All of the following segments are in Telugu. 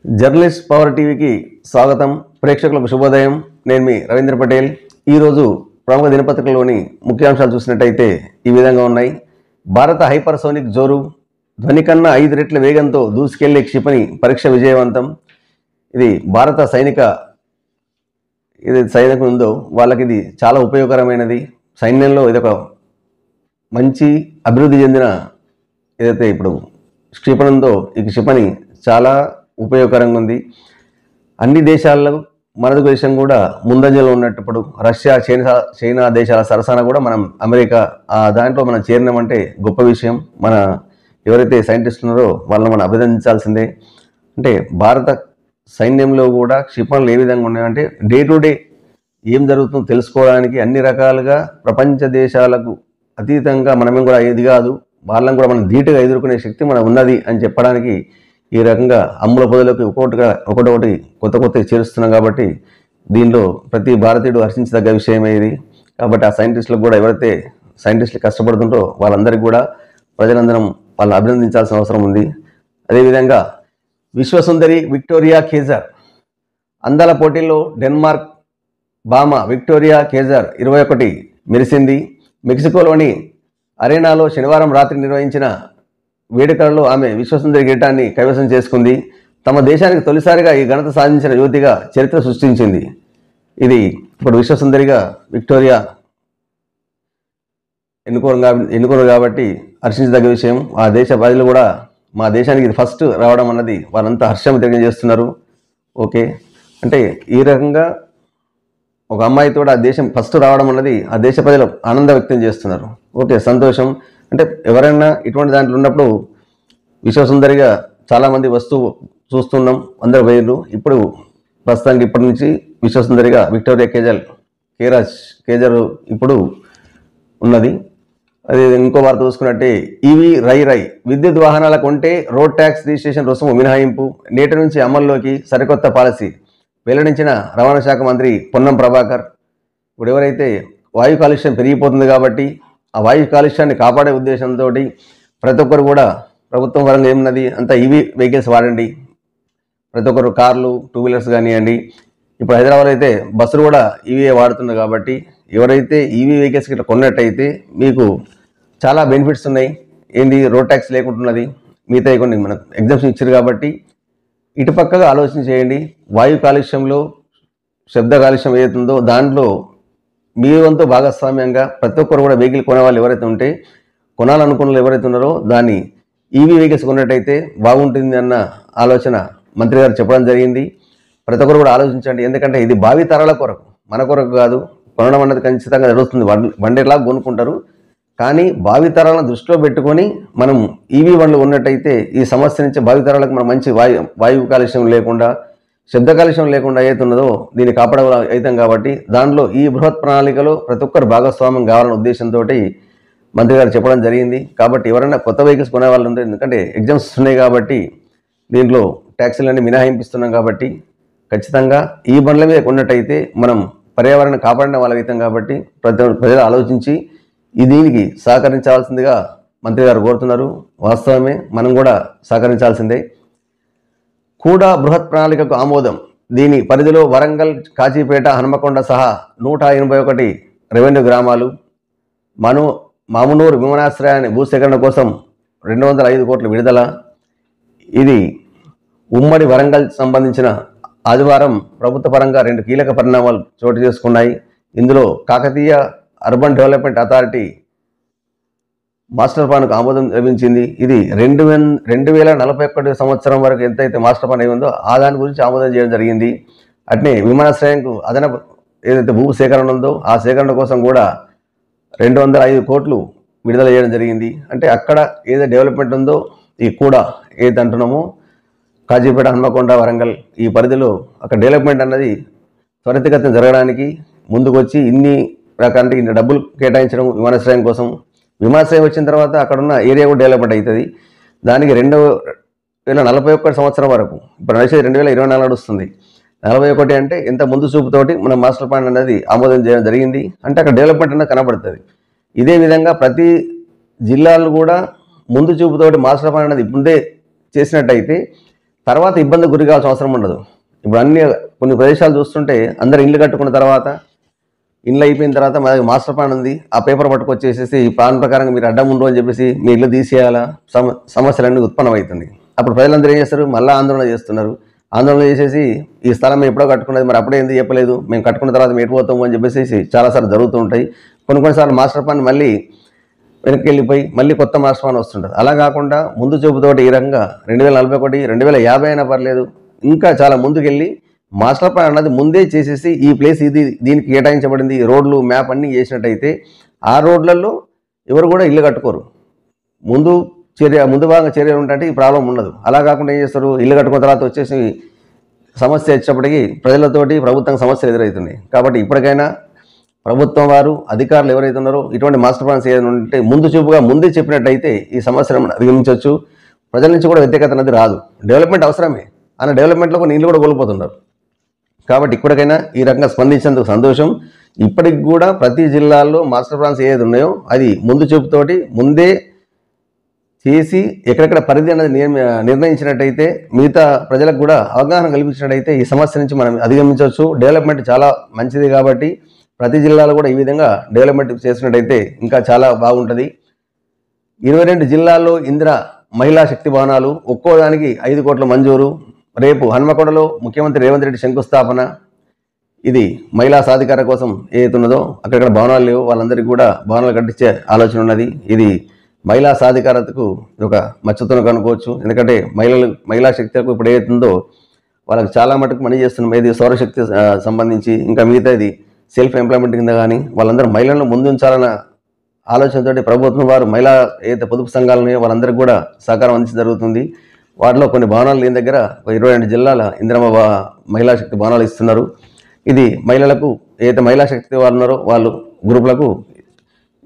జర్నలిస్ట్ పవర్ టీవీకి స్వాగతం. ప్రేక్షకులకు శుభోదయం. నేను మీ రవీంద్ర పటేల్. ఈరోజు ప్రముఖ దినపత్రికలోని ముఖ్యాంశాలు చూసినట్టయితే ఈ విధంగా ఉన్నాయి. భారత హైపర్సోనిక్ జోరు, ధ్వని కన్నా 5 రెట్ల వేగంతో దూసుకెళ్లే క్షిపణి పరీక్ష విజయవంతం. ఇది భారత సైనికులు ఉందో వాళ్ళకి ఇది చాలా ఉపయోగకరమైనది. సైన్యంలో ఇదొక మంచి అభివృద్ధి చెందిన ఏదైతే ఇప్పుడు క్షిపణి ఉందో ఈ క్షిపణి చాలా ఉపయోగకరంగా ఉంది. అన్ని దేశాల్లో మన దేశం కూడా ముందంజలో ఉన్నప్పుడు రష్యా, చైనా దేశాల సరసన కూడా మనం అమెరికా దాంట్లో మనం చేరినామంటే గొప్ప విషయం. మన ఎవరైతే సైంటిస్టులు ఉన్నారో వాళ్ళని మనం అభినందించాల్సిందే. అంటే భారత సైన్యంలో కూడా క్షిపణులు ఏ విధంగా ఉన్నాయంటే డే టు డే ఏం జరుగుతుందో తెలుసుకోవడానికి అన్ని రకాలుగా ప్రపంచ దేశాలకు అతీతంగా మనమేం కూడా ఇది కాదు, వాళ్ళని కూడా మనం ధీటుగా ఎదుర్కొనే శక్తి మనం ఉన్నది అని చెప్పడానికి ఈ రకంగా అమ్ముల పొదలోకి ఒకటొకటి కొత్త చేరుస్తున్నాం. కాబట్టి దీనిలో ప్రతి భారతీయుడు హర్షించదగ్గ విషయమే ఇది. కాబట్టి ఆ సైంటిస్టులకు కూడా ఎవరైతే సైంటిస్టులు కష్టపడుతుంటారో వాళ్ళందరికీ కూడా ప్రజలందరం వాళ్ళని అభినందించాల్సిన అవసరం ఉంది. అదేవిధంగా విశ్వసుందరి విక్టోరియా కేజర్ అందాల పోటీల్లో డెన్మార్క్ భామ విక్టోరియా కేజర్ 21 మెరిసింది. మెక్సికోలోని అరేనాలో శనివారం రాత్రి నిర్వహించిన వేడుకలలో ఆమె విశ్వసుందరి కిరీటాన్ని కైవసం చేసుకుంది. తమ దేశానికి తొలిసారిగా ఈ ఘనత సాధించిన యువతిగా చరిత్ర సృష్టించింది. ఇది ఇప్పుడు విశ్వసుందరిగా విక్టోరియా ఎన్నుకోరు కాబట్టి హర్షించదగ్గ విషయం. ఆ దేశ ప్రజలు కూడా మా దేశానికి ఇది ఫస్ట్ రావడం అన్నది వారంతా హర్షం తెలియజేస్తున్నారు. ఓకే, అంటే ఈ రకంగా ఒక అమ్మాయితో ఆ దేశం ఫస్ట్ రావడం అన్నది ఆ దేశ ప్రజలు ఆనందం వ్యక్తం చేస్తున్నారు. ఓకే, సంతోషం. అంటే ఎవరైనా ఇటువంటి దాంట్లో ఉన్నప్పుడు విశ్వసుందరిగా చాలామంది చూస్తున్నాం, అందరు వేరు. ఇప్పుడు ప్రస్తుతానికి ఇప్పటి నుంచి విశ్వసుందరిగా విక్టోరియా కేజర్ ఇప్పుడు ఉన్నది. అది ఇంకో వార్త చూసుకున్నట్టే ఈవీ రై విద్యుత్ వాహనాల కొంటే రోడ్ ట్యాక్స్ రిజిస్ట్రేషన్ రుసుము మినహాయింపు నేటి నుంచి అమల్లోకి సరికొత్త పాలసీ వెల్లడించిన రవాణా శాఖ మంత్రి పొన్నం ప్రభాకర్. ఇప్పుడు ఎవరైతే వాయు కాలుష్యం పెరిగిపోతుంది కాబట్టి ఆ వాయు కాలుష్యాన్ని కాపాడే ఉద్దేశంతో ప్రతి ఒక్కరు కూడా ప్రభుత్వం పరంగా ఏమున్నది అంతా ఈవీ వెహికల్స్ వాడండి. ప్రతి ఒక్కరు కార్లు, 2 వీలర్స్ కానివ్వండి. ఇప్పుడు హైదరాబాద్ అయితే బస్సులు కూడా ఈవీ వాడుతున్నారు. కాబట్టి ఎవరైతే ఈవీ వెహికల్స్ ఇట్లా కొన్నట్టయితే మీకు చాలా బెనిఫిట్స్ ఉన్నాయి. ఏంది, రోడ్ ట్యాక్స్ లేకుంటున్నది, మిగతా కొన్ని మనకు ఎగ్జామ్షన్ ఇచ్చారు. కాబట్టి ఇటుపక్కగా ఆలోచన చేయండి. వాయు కాలుష్యంలో శబ్ద కాలుష్యం ఏదైతుందో దాంట్లో మీ వంతు భాగస్వామ్యంగా ప్రతి ఒక్కరు కూడా వెహికల్ కొనే వాళ్ళు ఎవరైతే ఉంటే కొనాలనుకున్న ఎవరైతే ఉన్నారో దాన్ని ఈవీ వెహికల్స్ కొన్నట్టయితే బాగుంటుంది అన్న ఆలోచన మంత్రి గారు చెప్పడం జరిగింది. ప్రతి ఒక్కరు కూడా ఆలోచించండి. ఎందుకంటే ఇది భావి తరాల కొరకు, మన కొరకు కాదు. కొనడం అన్నది ఖచ్చితంగా జరుగుతుంది, బండిలాగా కొనుక్కుంటారు. కానీ భావి తరాలను దృష్టిలో పెట్టుకొని మనం ఈవీ బండ్లు ఉన్నట్టయితే ఈ సమస్య నుంచి భావి తరాలకు మనం మంచి వాయు కాలుష్యం లేకుండా, శబ్ద కాలుష్యం లేకుండా ఏదైతున్నదో దీన్ని కాపాడవుతాం. కాబట్టి దాంట్లో ఈ బృహత్ ప్రణాళికలో ప్రతి ఒక్కరు భాగస్వామ్యం కావాలనే ఉద్దేశంతో మంత్రి గారు చెప్పడం జరిగింది. కాబట్టి ఎవరైనా కొత్త వెహికల్స్ కొనే వాళ్ళు ఉంటారు, ఎందుకంటే ఎగ్జామ్స్ ఉన్నాయి కాబట్టి దీంట్లో ట్యాక్సీలన్నీ మినహాయింపిస్తున్నాం. కాబట్టి ఖచ్చితంగా ఈ బండ్ల మీద కొన్నట్టయితే మనం పర్యావరణం కాపాడిన వాళ్ళైతాం. కాబట్టి ప్రజలు ఆలోచించి దీనికి సహకరించాల్సిందిగా మంత్రి గారు కోరుతున్నారు. వాస్తవమే, మనం కూడా సహకరించాల్సిందే. కూడా బృహత్ ప్రణాళికకు ఆమోదం. దీని పరిధిలో వరంగల్, కాజీపేట, హనుమకొండ సహా 181 రెవెన్యూ గ్రామాలు, మామునూరు విమానాశ్రయాన్ని భూసేకరణ కోసం 205 కోట్ల విడుదల. ఇది ఉమ్మడి వరంగల్ సంబంధించిన ఆదివారం ప్రభుత్వ పరంగా 2 కీలక పరిణామాలు చోటు చేసుకున్నాయి. ఇందులో Kakatiya urban development authority master ప్లాన్కు ఆమోదం లభించింది. ఇది 2041 సంవత్సరం వరకు ఎంతైతే మాస్టర్ ప్లాన్ అయిందో ఆ దాని గురించి ఆమోదం చేయడం జరిగింది. అట్నే విమానాశ్రయంకు అదనపు ఏదైతే భూ సేకరణ ఉందో ఆ సేకరణ కోసం కూడా 205 కోట్లు విడుదల చేయడం జరిగింది. అంటే అక్కడ ఏదైతే డెవలప్మెంట్ ఉందో ఈ కూడా ఏదైతే అంటున్నామో కాజీపేట, హన్మకొండ, వరంగల్ ఈ పరిధిలో అక్కడ డెవలప్మెంట్ అన్నది త్వరితగతిన జరగడానికి ముందుకు వచ్చి ఇన్ని డబ్బులు కేటాయించడం విమానాశ్రయం కోసం. విమానాశ్రయం వచ్చిన తర్వాత అక్కడ ఉన్న ఏరియా కూడా డెవలప్మెంట్ అవుతుంది. దానికి 2041 సంవత్సరం వరకు, ఇప్పుడు నడిచేది 2024 నడుస్తుంది. 41 అంటే ఎంత ముందు చూపుతోటి మన మాస్టర్ ప్లాన్ అనేది ఆమోదం చేయడం జరిగింది. అంటే అక్కడ డెవలప్మెంట్ అనేది కనబడుతుంది. ఇదే విధంగా ప్రతి జిల్లాలు కూడా ముందు చూపుతోటి మాస్టర్ ప్లాన్ అనేది ముందే చేసినట్టయితే తర్వాత ఇబ్బంది గురి కావాల్సిన అవసరం ఉండదు. ఇప్పుడు కొన్ని ప్రదేశాలు చూస్తుంటే అందరు ఇల్లు కట్టుకున్న తర్వాత, ఇల్లు అయిపోయిన తర్వాత మాది మాస్టర్ ప్లాన్ ఉంది, ఆ పేపర్ పట్టుకొచ్చేసేసి ఈ ప్లాన్ ప్రకారంగా మీరు అడ్డం ఉండవు అని చెప్పేసి మీ ఇల్లు తీసేయాలా, సమస్యలన్నీ ఉత్పన్నమవుతుంది. అప్పుడు ప్రజలందరూ ఏం చేస్తారు, మళ్ళీ ఆందోళన చేస్తున్నారు. ఆందోళన చేసేసి ఈ స్థలం మేము ఎప్పుడో కట్టుకున్నది, మరి అప్పుడే ఎందుకు చెప్పలేదు, మేము కట్టుకున్న తర్వాత మేము ఎటుపోతాము అని చెప్పేసి చాలాసార్లు జరుగుతూ ఉంటాయి. కొన్నిసార్లు మాస్టర్ ప్లాన్ మళ్ళీ వెనక్కి వెళ్ళిపోయి మళ్ళీ కొత్త మాస్టర్ ప్లాన్ వస్తుంటుంది. అలా కాకుండా ముందు చూపుతోటి ఈ రకంగా 2041, 2050 అయినా పర్లేదు, ఇంకా చాలా ముందుకెళ్ళి మాస్టర్ ప్లాన్ అన్నది ముందే చేసేసి ఈ ప్లేస్ ఇది దీనికి కేటాయించబడింది, రోడ్లు మ్యాప్ అన్నీ చేసినట్టయితే ఆ రోడ్లలో ఎవరు కూడా ఇల్లు కట్టుకోరు. ముందు భాగంగా చర్యలు ఉంటే ఈ ప్రాబ్లం ఉండదు. అలా కాకుండా ఏం చేస్తారు, ఇల్లు కట్టుకున్న తర్వాత వచ్చేసి సమస్య వచ్చేటప్పటికి ప్రజలతోటి ప్రభుత్వం సమస్యలు ఎదురవుతున్నాయి. కాబట్టి ఇప్పటికైనా ప్రభుత్వం వారు అధికారులు ఎవరైతే ఉన్నారో ఇటువంటి మాస్టర్ ప్లాన్స్ ఏదైనా ఉంటే ముందు చూపుగా ముందే చెప్పినట్టయితే ఈ సమస్యను అధిగమించవచ్చు. ప్రజల నుంచి కూడా వ్యతిరేకత అనేది రాదు. డెవలప్మెంట్ అవసరమే, అన్న డెవలప్మెంట్లో కొన్ని ఇల్లు కూడా కోల్పోతున్నారు. కాబట్టి ఇప్పటికైనా ఈ రకంగా స్పందించేందుకు సంతోషం. ఇప్పటికి కూడా ప్రతి జిల్లాల్లో మాస్టర్ ప్లాన్స్ ఏదైతే ఉన్నాయో అది ముందు చూపుతోటి ముందే చేసి ఎక్కడెక్కడ పరిధి అనేది నిర్ణయించినట్టయితే, మిగతా ప్రజలకు కూడా అవగాహన కల్పించినట్టయితే ఈ సమస్య నుంచి మనం అధిగమించవచ్చు. డెవలప్మెంట్ చాలా మంచిది కాబట్టి ప్రతి జిల్లాలో కూడా ఈ విధంగా డెవలప్మెంట్ చేసినట్టయితే ఇంకా చాలా బాగుంటుంది. 22 జిల్లాల్లో ఇందిరా మహిళా శక్తి భవనాలు, ఒక్కోదానికి 5 కోట్ల మంజూరు. రేపు హన్మకొండలో ముఖ్యమంత్రి రేవంత్ రెడ్డి శంకుస్థాపన. ఇది మహిళా సాధికార కోసం ఏదైతున్నదో అక్కడక్కడ భవనాలు లేవు, వాళ్ళందరికీ కూడా భవనాలు కట్టించే ఆలోచన ఉన్నది. ఇది మహిళా సాధికారతకు ఒక మచ్చతను కనుకోవచ్చు. ఎందుకంటే మహిళా శక్తికి ఇప్పుడు ఏదైతుందో వాళ్ళకి చాలా మటుకు మనీ చేస్తున్నాం. ఏది సౌరశక్తి సంబంధించి ఇంకా మిగతా ఇది సెల్ఫ్ ఎంప్లాయ్మెంట్ కింద కానీ వాళ్ళందరూ మహిళలను ముందుంచాలన్న ఆలోచనతోటి ప్రభుత్వం వారు మహిళా ఏదైతే పొదుపు సంఘాలు ఉన్నాయో వాళ్ళందరికీ కూడా సహకారం అందించడం జరుగుతుంది. వాటిలో కొన్ని భవనాలు లేని దగ్గర 22 జిల్లాల ఇందిరమ్మ మహిళా శక్తి భవనాలు ఇస్తున్నారు. ఇది మహిళలకు ఏదైతే మహిళా శక్తి వారు ఉన్నారో వాళ్ళు గ్రూపులకు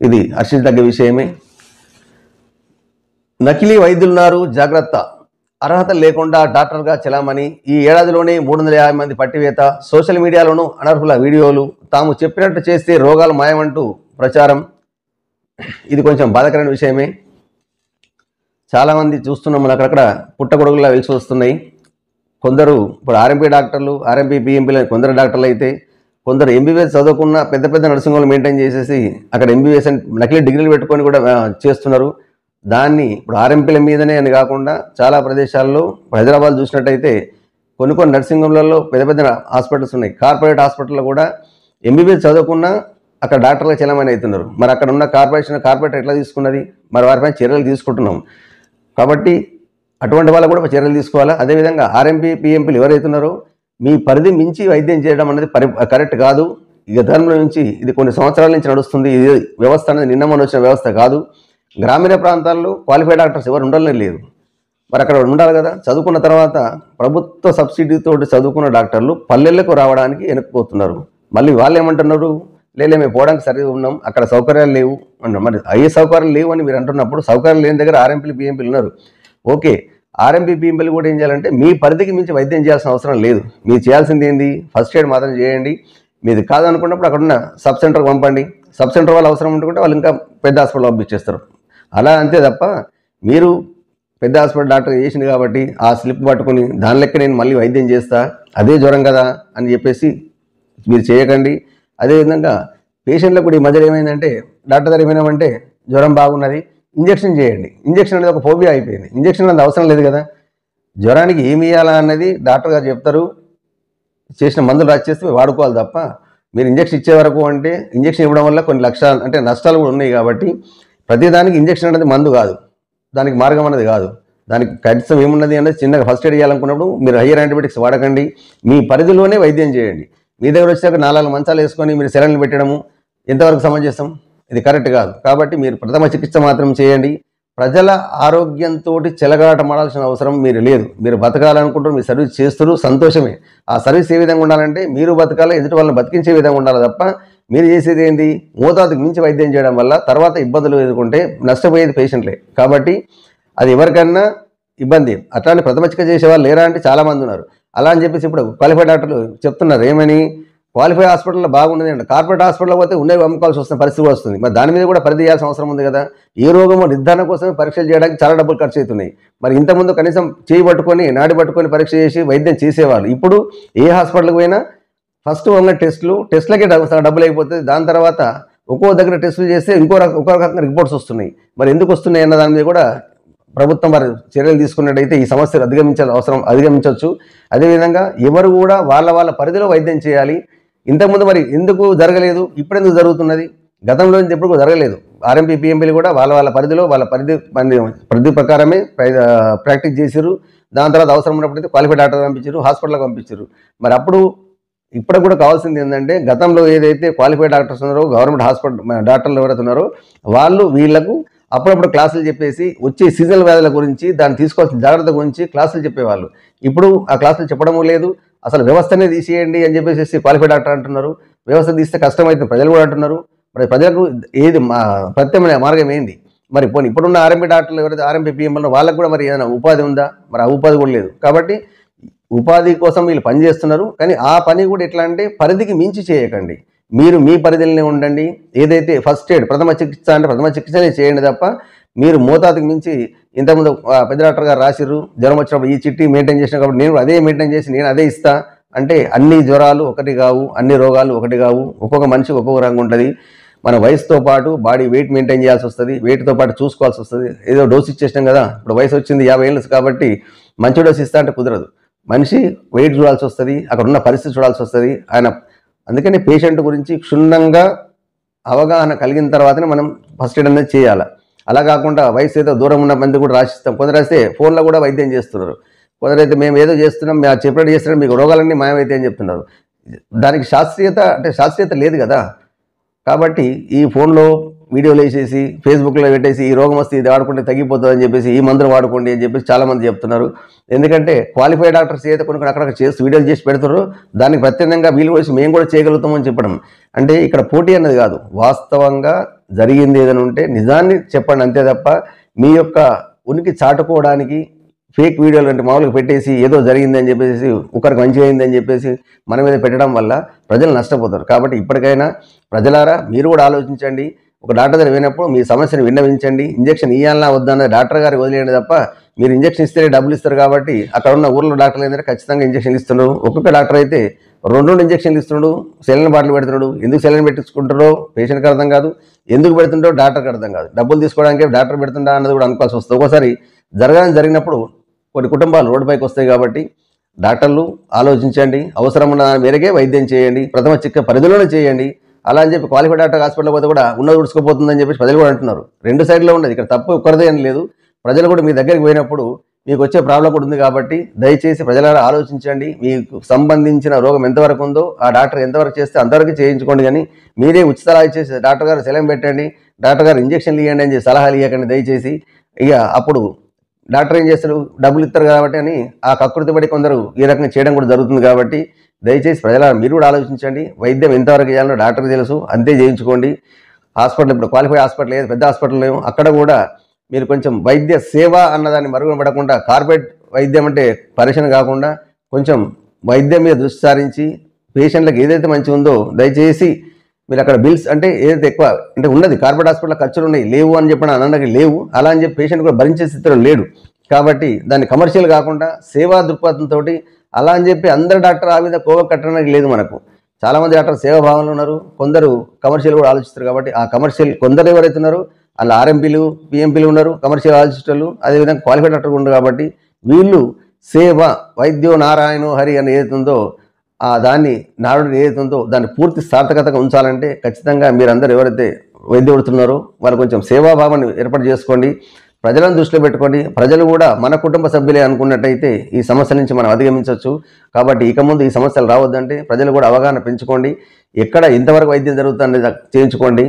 ఇది హర్షించదగ్గ విషయమే. నకిలీ వైద్యులున్నారు, జాగ్రత్త. అర్హత లేకుండా డాక్టర్గా చెలామణి. ఈ ఏడాదిలోనే 350 మంది పట్టివేత. సోషల్ మీడియాలోనూ అనర్హుల వీడియోలు. తాము చెప్పినట్టు చేస్తే రోగాలు మాయమంటూ ప్రచారం. ఇది కొంచెం బాధాకరమైన విషయమే. చాలామంది చూస్తున్నాం, మనం అక్కడక్కడ పుట్టగొడుగులా వెలిసి వస్తున్నాయి. కొందరు ఇప్పుడు ఆర్ఎంపీ డాక్టర్లు, ఆర్ఎంపీ పిఎంపీలు కొందరు డాక్టర్లు అయితే, కొందరు ఎంబీబీఎస్ చదువుకున్న పెద్ద పెద్ద నర్సింగ్ హోమ్లు మెయింటైన్ చేసేసి అక్కడ ఎంబీబీఎస్ నకిలీ డిగ్రీలు పెట్టుకొని కూడా చేస్తున్నారు. దాన్ని ఇప్పుడు ఆర్ఎంపీల మీదనే అని కాకుండా చాలా ప్రదేశాల్లో హైదరాబాద్ చూసినట్టయితే కొన్ని నర్సింగ్ హోమ్లలో పెద్ద పెద్ద హాస్పిటల్స్ ఉన్నాయి. కార్పొరేట్ హాస్పిటల్లో కూడా ఎంబీబీఎస్ చదువుకున్నా అక్కడ డాక్టర్లకు చలామణి అవుతున్నారు. మరి అక్కడ ఉన్న కార్పొరేటర్ ఎట్లా తీసుకున్నది, మరి వారిపైన చర్యలు తీసుకుంటున్నాం. కాబట్టి అటువంటి వాళ్ళు కూడా చర్యలు తీసుకోవాలా. అదేవిధంగా ఆర్ఎంపీ పిఎంపీలు ఎవరైతున్నారో మీ పరిధి మించి వైద్యం చేయడం అనేది కరెక్ట్ కాదు. ఇక ధర్మం నుంచి ఇది కొన్ని సంవత్సరాల నుంచి నడుస్తుంది. ఇది వ్యవస్థ అనేది నిన్న మొన్న వచ్చిన వ్యవస్థ కాదు. గ్రామీణ ప్రాంతాల్లో క్వాలిఫైడ్ డాక్టర్స్ ఎవరు ఉండలే లేదు. మరి అక్కడ ఉండాలి కదా. చదువుకున్న తర్వాత ప్రభుత్వ సబ్సిడీతో చదువుకున్న డాక్టర్లు పల్లెలకు రావడానికి వెనక్కిపోతున్నారు. మళ్ళీ వాళ్ళు ఏమంటున్నారు, మేము పోవడానికి సరిగా ఉన్నాం, అక్కడ సౌకర్యాలు లేవు అంటారు. మరి అయ్యే సౌకర్యాలు లేవు అని మీరు అంటున్నప్పుడు సౌకర్యాలు లేని దగ్గర ఆర్ఎంపీలు పిఎంపీలు ఉన్నారు. ఓకే, ఆర్ఎంపీ పిఎంపీలు కూడా ఏం చేయాలంటే మీ పరిధికి మించి వైద్యం చేయాల్సిన అవసరం లేదు. మీరు చేయాల్సింది ఏంది, ఫస్ట్ ఎయిడ్ మాత్రం చేయండి. మీది కాదనుకున్నప్పుడు అక్కడ ఉన్న సబ్ సెంటర్కి పంపండి. సబ్ సెంటర్ వాళ్ళు అవసరం ఉంటుంటే వాళ్ళు ఇంకా పెద్ద హాస్పిటల్ పంపించేస్తారు. అలా అంతే తప్ప మీరు పెద్ద హాస్పిటల్ డాక్టర్ చేసింది కాబట్టి ఆ స్లిప్ పట్టుకుని దాని లెక్క నేను మళ్ళీ వైద్యం చేస్తా, అదే జ్వరం కదా అని చెప్పేసి మీరు చేయకండి. అదేవిధంగా పేషెంట్లకు కూడా ఈ మధ్యలో ఏమైందంటే డాక్టర్ దగ్గర ఏమైనామంటే జ్వరం బాగున్నది, ఇంజక్షన్ చేయండి. ఇంజక్షన్ అనేది ఒక ఫోబియా అయిపోయింది. ఇంజక్షన్ అనేది అవసరం లేదు కదా. జ్వరానికి ఏమి ఇవ్వాలా అన్నది డాక్టర్ గారు చెప్తారు, చేసిన మందులు రాసేస్తే వాడుకోవాలి తప్ప మీరు ఇంజక్షన్ ఇచ్చే వరకు అంటే ఇంజక్షన్ ఇవ్వడం వల్ల కొన్ని లక్షణాలు అంటే నష్టాలు కూడా ఉన్నాయి. కాబట్టి ప్రతిదానికి ఇంజక్షన్ అనేది మందు కాదు, దానికి మార్గం అనేది కాదు. దానికి ఖచ్చితం ఏమున్నది అనేది చిన్నగా ఫస్ట్ ఎయిడ్ చేయాలనుకున్నప్పుడు మీరు హయ్యర్ యాంటీబయాటిక్స్ వాడకండి. మీ పరిధిలోనే వైద్యం చేయండి. మీ దగ్గర వచ్చాక 4 మంచాలు వేసుకొని మీరు సెలైన్లు పెట్టడము ఎంతవరకు సమంజసం, ఇది కరెక్ట్ కాదు. కాబట్టి మీరు ప్రథమ చికిత్స మాత్రం చేయండి. ప్రజల ఆరోగ్యంతో చెలగాటమాడాల్సిన అవసరం మీరు లేదు. మీరు బతకాలనుకుంటారు, మీరు సర్వీస్ చేస్తారు, సంతోషమే. ఆ సర్వీస్ ఏ విధంగా ఉండాలంటే మీరు బతకాలి, ఎదుటి వాళ్ళని బతికించే విధంగా ఉండాలి తప్ప మీరు చేసేది ఏంది మోతాదుకు మించి వైద్యం చేయడం వల్ల తర్వాత ఇబ్బందులు ఎదుర్కొంటే నష్టపోయేది పేషెంట్లే. కాబట్టి అది ఎవరికన్నా ఇబ్బంది. అట్లాంటి ప్రథమ చికిత్స చేసే వాళ్ళు లేరా అంటే చాలామంది ఉన్నారు. అలా అని చెప్పేసి ఇప్పుడు క్వాలిఫైడ్ డాక్టర్లు చెప్తున్నారు ఏమని, క్వాలిఫై హాస్పిటల్లో బాగున్నది అండి, కార్పొరేట్ హాస్పిటల్లో పోతే ఉన్నవి అమ్ముకోవాల్సి వస్తున్న పరిస్థితి కూడా వస్తుంది. మరి దాని మీద కూడా పరిధి చేయాల్సిన అవసరం ఉంది కదా. ఏ రోగమో నిర్ధారణ కోసమే పరీక్షలు చేయడానికి చాలా డబ్బులు ఖర్చు అవుతున్నాయి. మరి ఇంతకుముందు కనీసం చేయి పట్టుకొని నాడి పట్టుకొని పరీక్ష చేసి వైద్యం చేసేవాళ్ళు. ఇప్పుడు ఏ హాస్పిటల్కి పోయినా ఫస్ట్ ఉన్న టెస్టులకే డబ్బులు అయిపోతుంది. దాని తర్వాత ఒక్కో దగ్గర టెస్టులు చేస్తే ఒక్కో రకంగా రిపోర్ట్స్ వస్తున్నాయి. మరి ఎందుకు వస్తున్నాయి అన్న దాని మీద కూడా ప్రభుత్వం వారి చర్యలు తీసుకున్నట్టయితే ఈ సమస్యలు అధిగమించవచ్చు. అదేవిధంగా ఎవరు కూడా వాళ్ళ పరిధిలో వైద్యం చేయాలి. ఇంతకుముందు మరి ఎందుకు జరగలేదు, ఇప్పుడు ఎందుకు జరుగుతున్నది? గతంలో ఎప్పుడు జరగలేదు. ఆర్ఎంపీ పిఎంపీలు కూడా వాళ్ళ పరిధిలో వాళ్ళ పరిధి ప్రకారమే ప్రాక్టీస్ చేశారు. దాని తర్వాత అవసరం ఉన్నప్పుడైతే క్వాలిఫైడ్ డాక్టర్ పంపించారు, హాస్పిటల్కి పంపించారు. మరి ఇప్పుడు కూడా కావాల్సింది ఏంటంటే గతంలో ఏదైతే క్వాలిఫైడ్ డాక్టర్స్ ఉన్నారో గవర్నమెంట్ హాస్పిటల్ డాక్టర్లు ఎవరైతే ఉన్నారో వీళ్ళకు అప్పుడప్పుడు క్లాసులు చెప్పేసి వచ్చే సీజనల్ వ్యాధుల గురించి దాన్ని తీసుకోవాల్సిన జాగ్రత్త గురించి క్లాసులు చెప్పేవాళ్ళు. ఇప్పుడు ఆ క్లాసులు చెప్పడము లేదు. అసలు వ్యవస్థనే తీసేయండి అని చెప్పేసి క్వాలిఫైడ్ డాక్టర్ అంటున్నారు. వ్యవస్థ తీస్తే కష్టమైతే ప్రజలు కూడా అంటున్నారు. మరి ప్రజలకు ఏది ప్రత్యామ్నాయ మార్గం ఏంటి? మరి ఇప్పుడున్న ఆర్ఎంపీ డాక్టర్లు ఎవరైతే ఆర్ఎంపీ పిఎంఎల్లో వాళ్ళకు కూడా మరి ఏదైనా ఉపాధి ఉందా? మరి ఆ ఉపాధి కూడా లేదు. కాబట్టి ఉపాధి కోసం వీళ్ళు పని చేస్తున్నారు. కానీ ఆ పని కూడా ఎట్లా అంటే పరిధికి మించి చేయకండి. మీరు మీ పరిధిలోనే ఉండండి. ఏదైతే ఫస్ట్ ఎయిడ్ ప్రథమ చికిత్స అంటే ప్రథమ చికిత్సనే చేయండి తప్ప మీరు మోతాదుకి మించి ఇంతకుముందు పెద్ద డాక్టర్ గారు రాసిర్రు జ్వరం వచ్చినప్పుడు ఈ చిట్టి మెయింటైన్ చేసిన కాబట్టి నేను అదే మెయింటైన్ చేసి నేను అదే ఇస్తా అంటే అన్ని జ్వరాలు ఒకటి కావు, అన్ని రోగాలు ఒకటి కావు. ఒక్కొక్క మనిషికి ఒక్కొక్క రంగు ఉంటుంది. మన వయసుతో పాటు బాడీ వెయిట్ మెయింటైన్ చేయాల్సి వస్తుంది, వెయిట్తో పాటు చూసుకోవాల్సి వస్తుంది. ఏదో డోస్ ఇచ్చేసాం కదా, ఇప్పుడు వయసు వచ్చింది 50 ఏళ్ళు కాబట్టి మంచి డోస్ ఇస్తా అంటే కుదరదు. మనిషి వెయిట్ చూడాల్సి వస్తుంది, అక్కడ ఉన్న పరిస్థితి చూడాల్సి వస్తుంది. అందుకని పేషెంట్ గురించి క్షుణ్ణంగా అవగాహన కలిగిన తర్వాతనే మనం ఫస్ట్ ఎయిడ్ అనేది చేయాలి. అలా కాకుండా వయసు ఏదో దూరం ఉన్న మంది కూడా రాసిస్తాం. కొందరు అయితే ఫోన్లో కూడా వైద్యం చేస్తున్నారు. కొందరైతే మేము ఏదో చేస్తున్నాం, మేము చెప్పినట్టు చేస్తున్నాం, మీకు రోగాలన్నీ మాయమైతే అని చెప్తున్నారు. దానికి శాస్త్రీయత లేదు కదా. కాబట్టి ఈ ఫోన్లో వీడియోలు వేసేసి ఫేస్బుక్లో పెట్టేసి ఈ రోగం వస్తే ఇది వాడుకుంటే తగ్గిపోతుంది అని చెప్పేసి ఈ మందులు వాడుకోండి అని చెప్పేసి చాలామంది చెప్తున్నారు. ఎందుకంటే క్వాలిఫైడ్ డాక్టర్స్ ఏదైతే కొన్ని అక్కడ చేసి వీడియోలు చేసి పెడుతున్నారు, దానికి ప్రత్యేకంగా వీళ్ళు వచ్చి మేము కూడా చేయగలుగుతామని చెప్పడం అంటే ఇక్కడ పోటీ అన్నది కాదు. వాస్తవంగా జరిగింది ఏదైనా ఉంటే నిజాన్ని చెప్పండి అంతే తప్ప మీ యొక్క ఉనికి చాటుకోవడానికి ఫేక్ వీడియోలు అంటే మామూలుగా పెట్టేసి ఏదో జరిగిందని చెప్పేసి ఒకరికి మంచిగా అయిందని చెప్పేసి మన మీద పెట్టడం వల్ల ప్రజలు నష్టపోతారు. కాబట్టి ఇప్పటికైనా ప్రజలారా మీరు కూడా ఆలోచించండి. ఒక డాక్టర్ దగ్గర పోయినప్పుడు మీ సమస్యను విన్నవించండి. ఇంజక్షన్ ఇవ్వాలన్నా వద్దన్నది డాక్టర్ గారికి వదిలేయండి తప్ప మీరు ఇంజక్షన్ ఇస్తేనే డబ్బులు ఇస్తారు కాబట్టి అక్కడ ఉన్న ఊర్లో డాక్టర్లు ఏంటంటే ఖచ్చితంగా ఇంజక్షన్లు ఇస్తున్నారు. ఒక్కొక్క డాక్టర్ అయితే 2 ఇంజక్షన్లు ఇస్తున్నాడు, సెలైన్ బాటిల్ పెడుతున్నాడు. ఎందుకు సెలైన్ పెట్టించుకుంటారో పేషెంట్కి అర్థం కాదు, ఎందుకు పెడుతుంటారో డాక్టర్కి అర్థం కాదు. డబ్బులు తీసుకోవడానికి డాక్టర్ పెడుతుందా అన్నది కూడా అనుకోవాల్సి వస్తుంది. ఒక్కోసారి జరిగినప్పుడు కొన్ని కుటుంబాలు రోడ్డుపైకి వస్తాయి. కాబట్టి డాక్టర్లు ఆలోచించండి, అవసరం ఉన్న మేరకే వైద్యం చేయండి, ప్రథమ చికిత్స పరిధిలోనే చేయండి. అలా అని చెప్పి క్వాలిఫైడ్ డాక్టర్ హాస్పిటల్ పోతే కూడా ఉన్నది ఉడుచుకుపోతుందని చెప్పేసి ప్రజలు కూడా అంటున్నారు. 2 సైడ్లో ఉండదు. ఇక్కడ తప్పు ఒక్కరిదే అని లేదు. ప్రజలు కూడా మీ దగ్గరికి పోయినప్పుడు మీకు వచ్చే ప్రాబ్లం కూడా ఉంది. కాబట్టి దయచేసి ప్రజలారా ఆలోచించండి. మీకు సంబంధించిన రోగం ఎంతవరకు ఉందో ఆ డాక్టర్ ఎంతవరకు చేస్తే అంతవరకు చేయించుకోండి. కానీ మీరే ఉచిత ఇచ్చేసి డాక్టర్ గారు సెలైన్ పెట్టండి, డాక్టర్ గారు ఇంజక్షన్లు ఇవ్వండి అని చెప్పి సలహాలు ఇవ్వకండి దయచేసి. ఇక అప్పుడు డాక్టర్ ఏం చేస్తారు, డబ్బులు ఇస్తారు కాబట్టి అని ఆ కకృతి పడి కొందరు ఈ రకంగా చేయడం కూడా జరుగుతుంది. కాబట్టి దయచేసి ప్రజలారా మీరు కూడా ఆలోచించండి. వైద్యం ఎంతవరకు చేయాలో డాక్టర్కి తెలుసు, అంతే చేయించుకోండి. హాస్పిటల్ ఇప్పుడు క్వాలిఫైడ్ హాస్పిటల్ ఏదో పెద్ద హాస్పిటల్ ఏమో అక్కడ కూడా మీరు కొంచెం వైద్య సేవ అన్నదాన్ని మరుగున పడకుండా కార్పొరేట్ వైద్యం అంటే పరిశీలన కాకుండా కొంచెం వైద్యం మీద దృష్టి సారించి పేషెంట్లకు ఏదైతే మంచిగా ఉందో దయచేసి మీరు అక్కడ బిల్స్ అంటే ఏదైతే ఎక్కువ అంటే ఉన్నది కార్పొరేట్ హాస్పిటల్ ఖర్చులు ఉన్నాయి, లేవు అని చెప్పిన అన్నకి లేవు. అలా అని చెప్పి పేషెంట్ కూడా భరించే స్థితిలో లేడు. కాబట్టి దాన్ని కమర్షియల్ కాకుండా సేవా దృక్పథంతో అలా అని చెప్పి అందరు డాక్టర్ ఆ మీద కోవ కట్టడానికి లేదు. మనకు చాలామంది డాక్టర్ సేవాభావంలో ఉన్నారు, కొందరు కమర్షియల్ కూడా ఆలోచిస్తారు. కాబట్టి ఆ కమర్షియల్ కొందరు ఎవరైతే ఉన్నారో అలా ఆర్ఎంపీలు పిఎంపీలు ఉన్నారు, కమర్షియల్ ఆలోచిస్టర్లు, అదేవిధంగా క్వాలిఫైడ్ డాక్టర్ ఉన్నారు. కాబట్టి వీళ్ళు సేవ వైద్యో నారాయణో హరి అని ఏదైతుందో ఆ దాన్ని నాడు ఏదైతుందో దాన్ని పూర్తి సార్థకతగా ఉంచాలంటే ఖచ్చితంగా మీరందరూ ఎవరైతే వైద్యం పడుతున్నారో వాళ్ళు కొంచెం సేవాభావాన్ని ఏర్పాటు చేసుకోండి. ప్రజలను దృష్టిలో పెట్టుకోండి. ప్రజలు కూడా మన కుటుంబ సభ్యులే అనుకున్నట్టయితే ఈ సమస్యల నుంచి మనం అధిగమించవచ్చు. కాబట్టి ఇక ముందు ఈ సమస్యలు రావద్దంటే ప్రజలు కూడా అవగాహన పెంచుకోండి. ఎక్కడ ఇంతవరకు వైద్యం జరుగుతుందని చేయించుకోండి.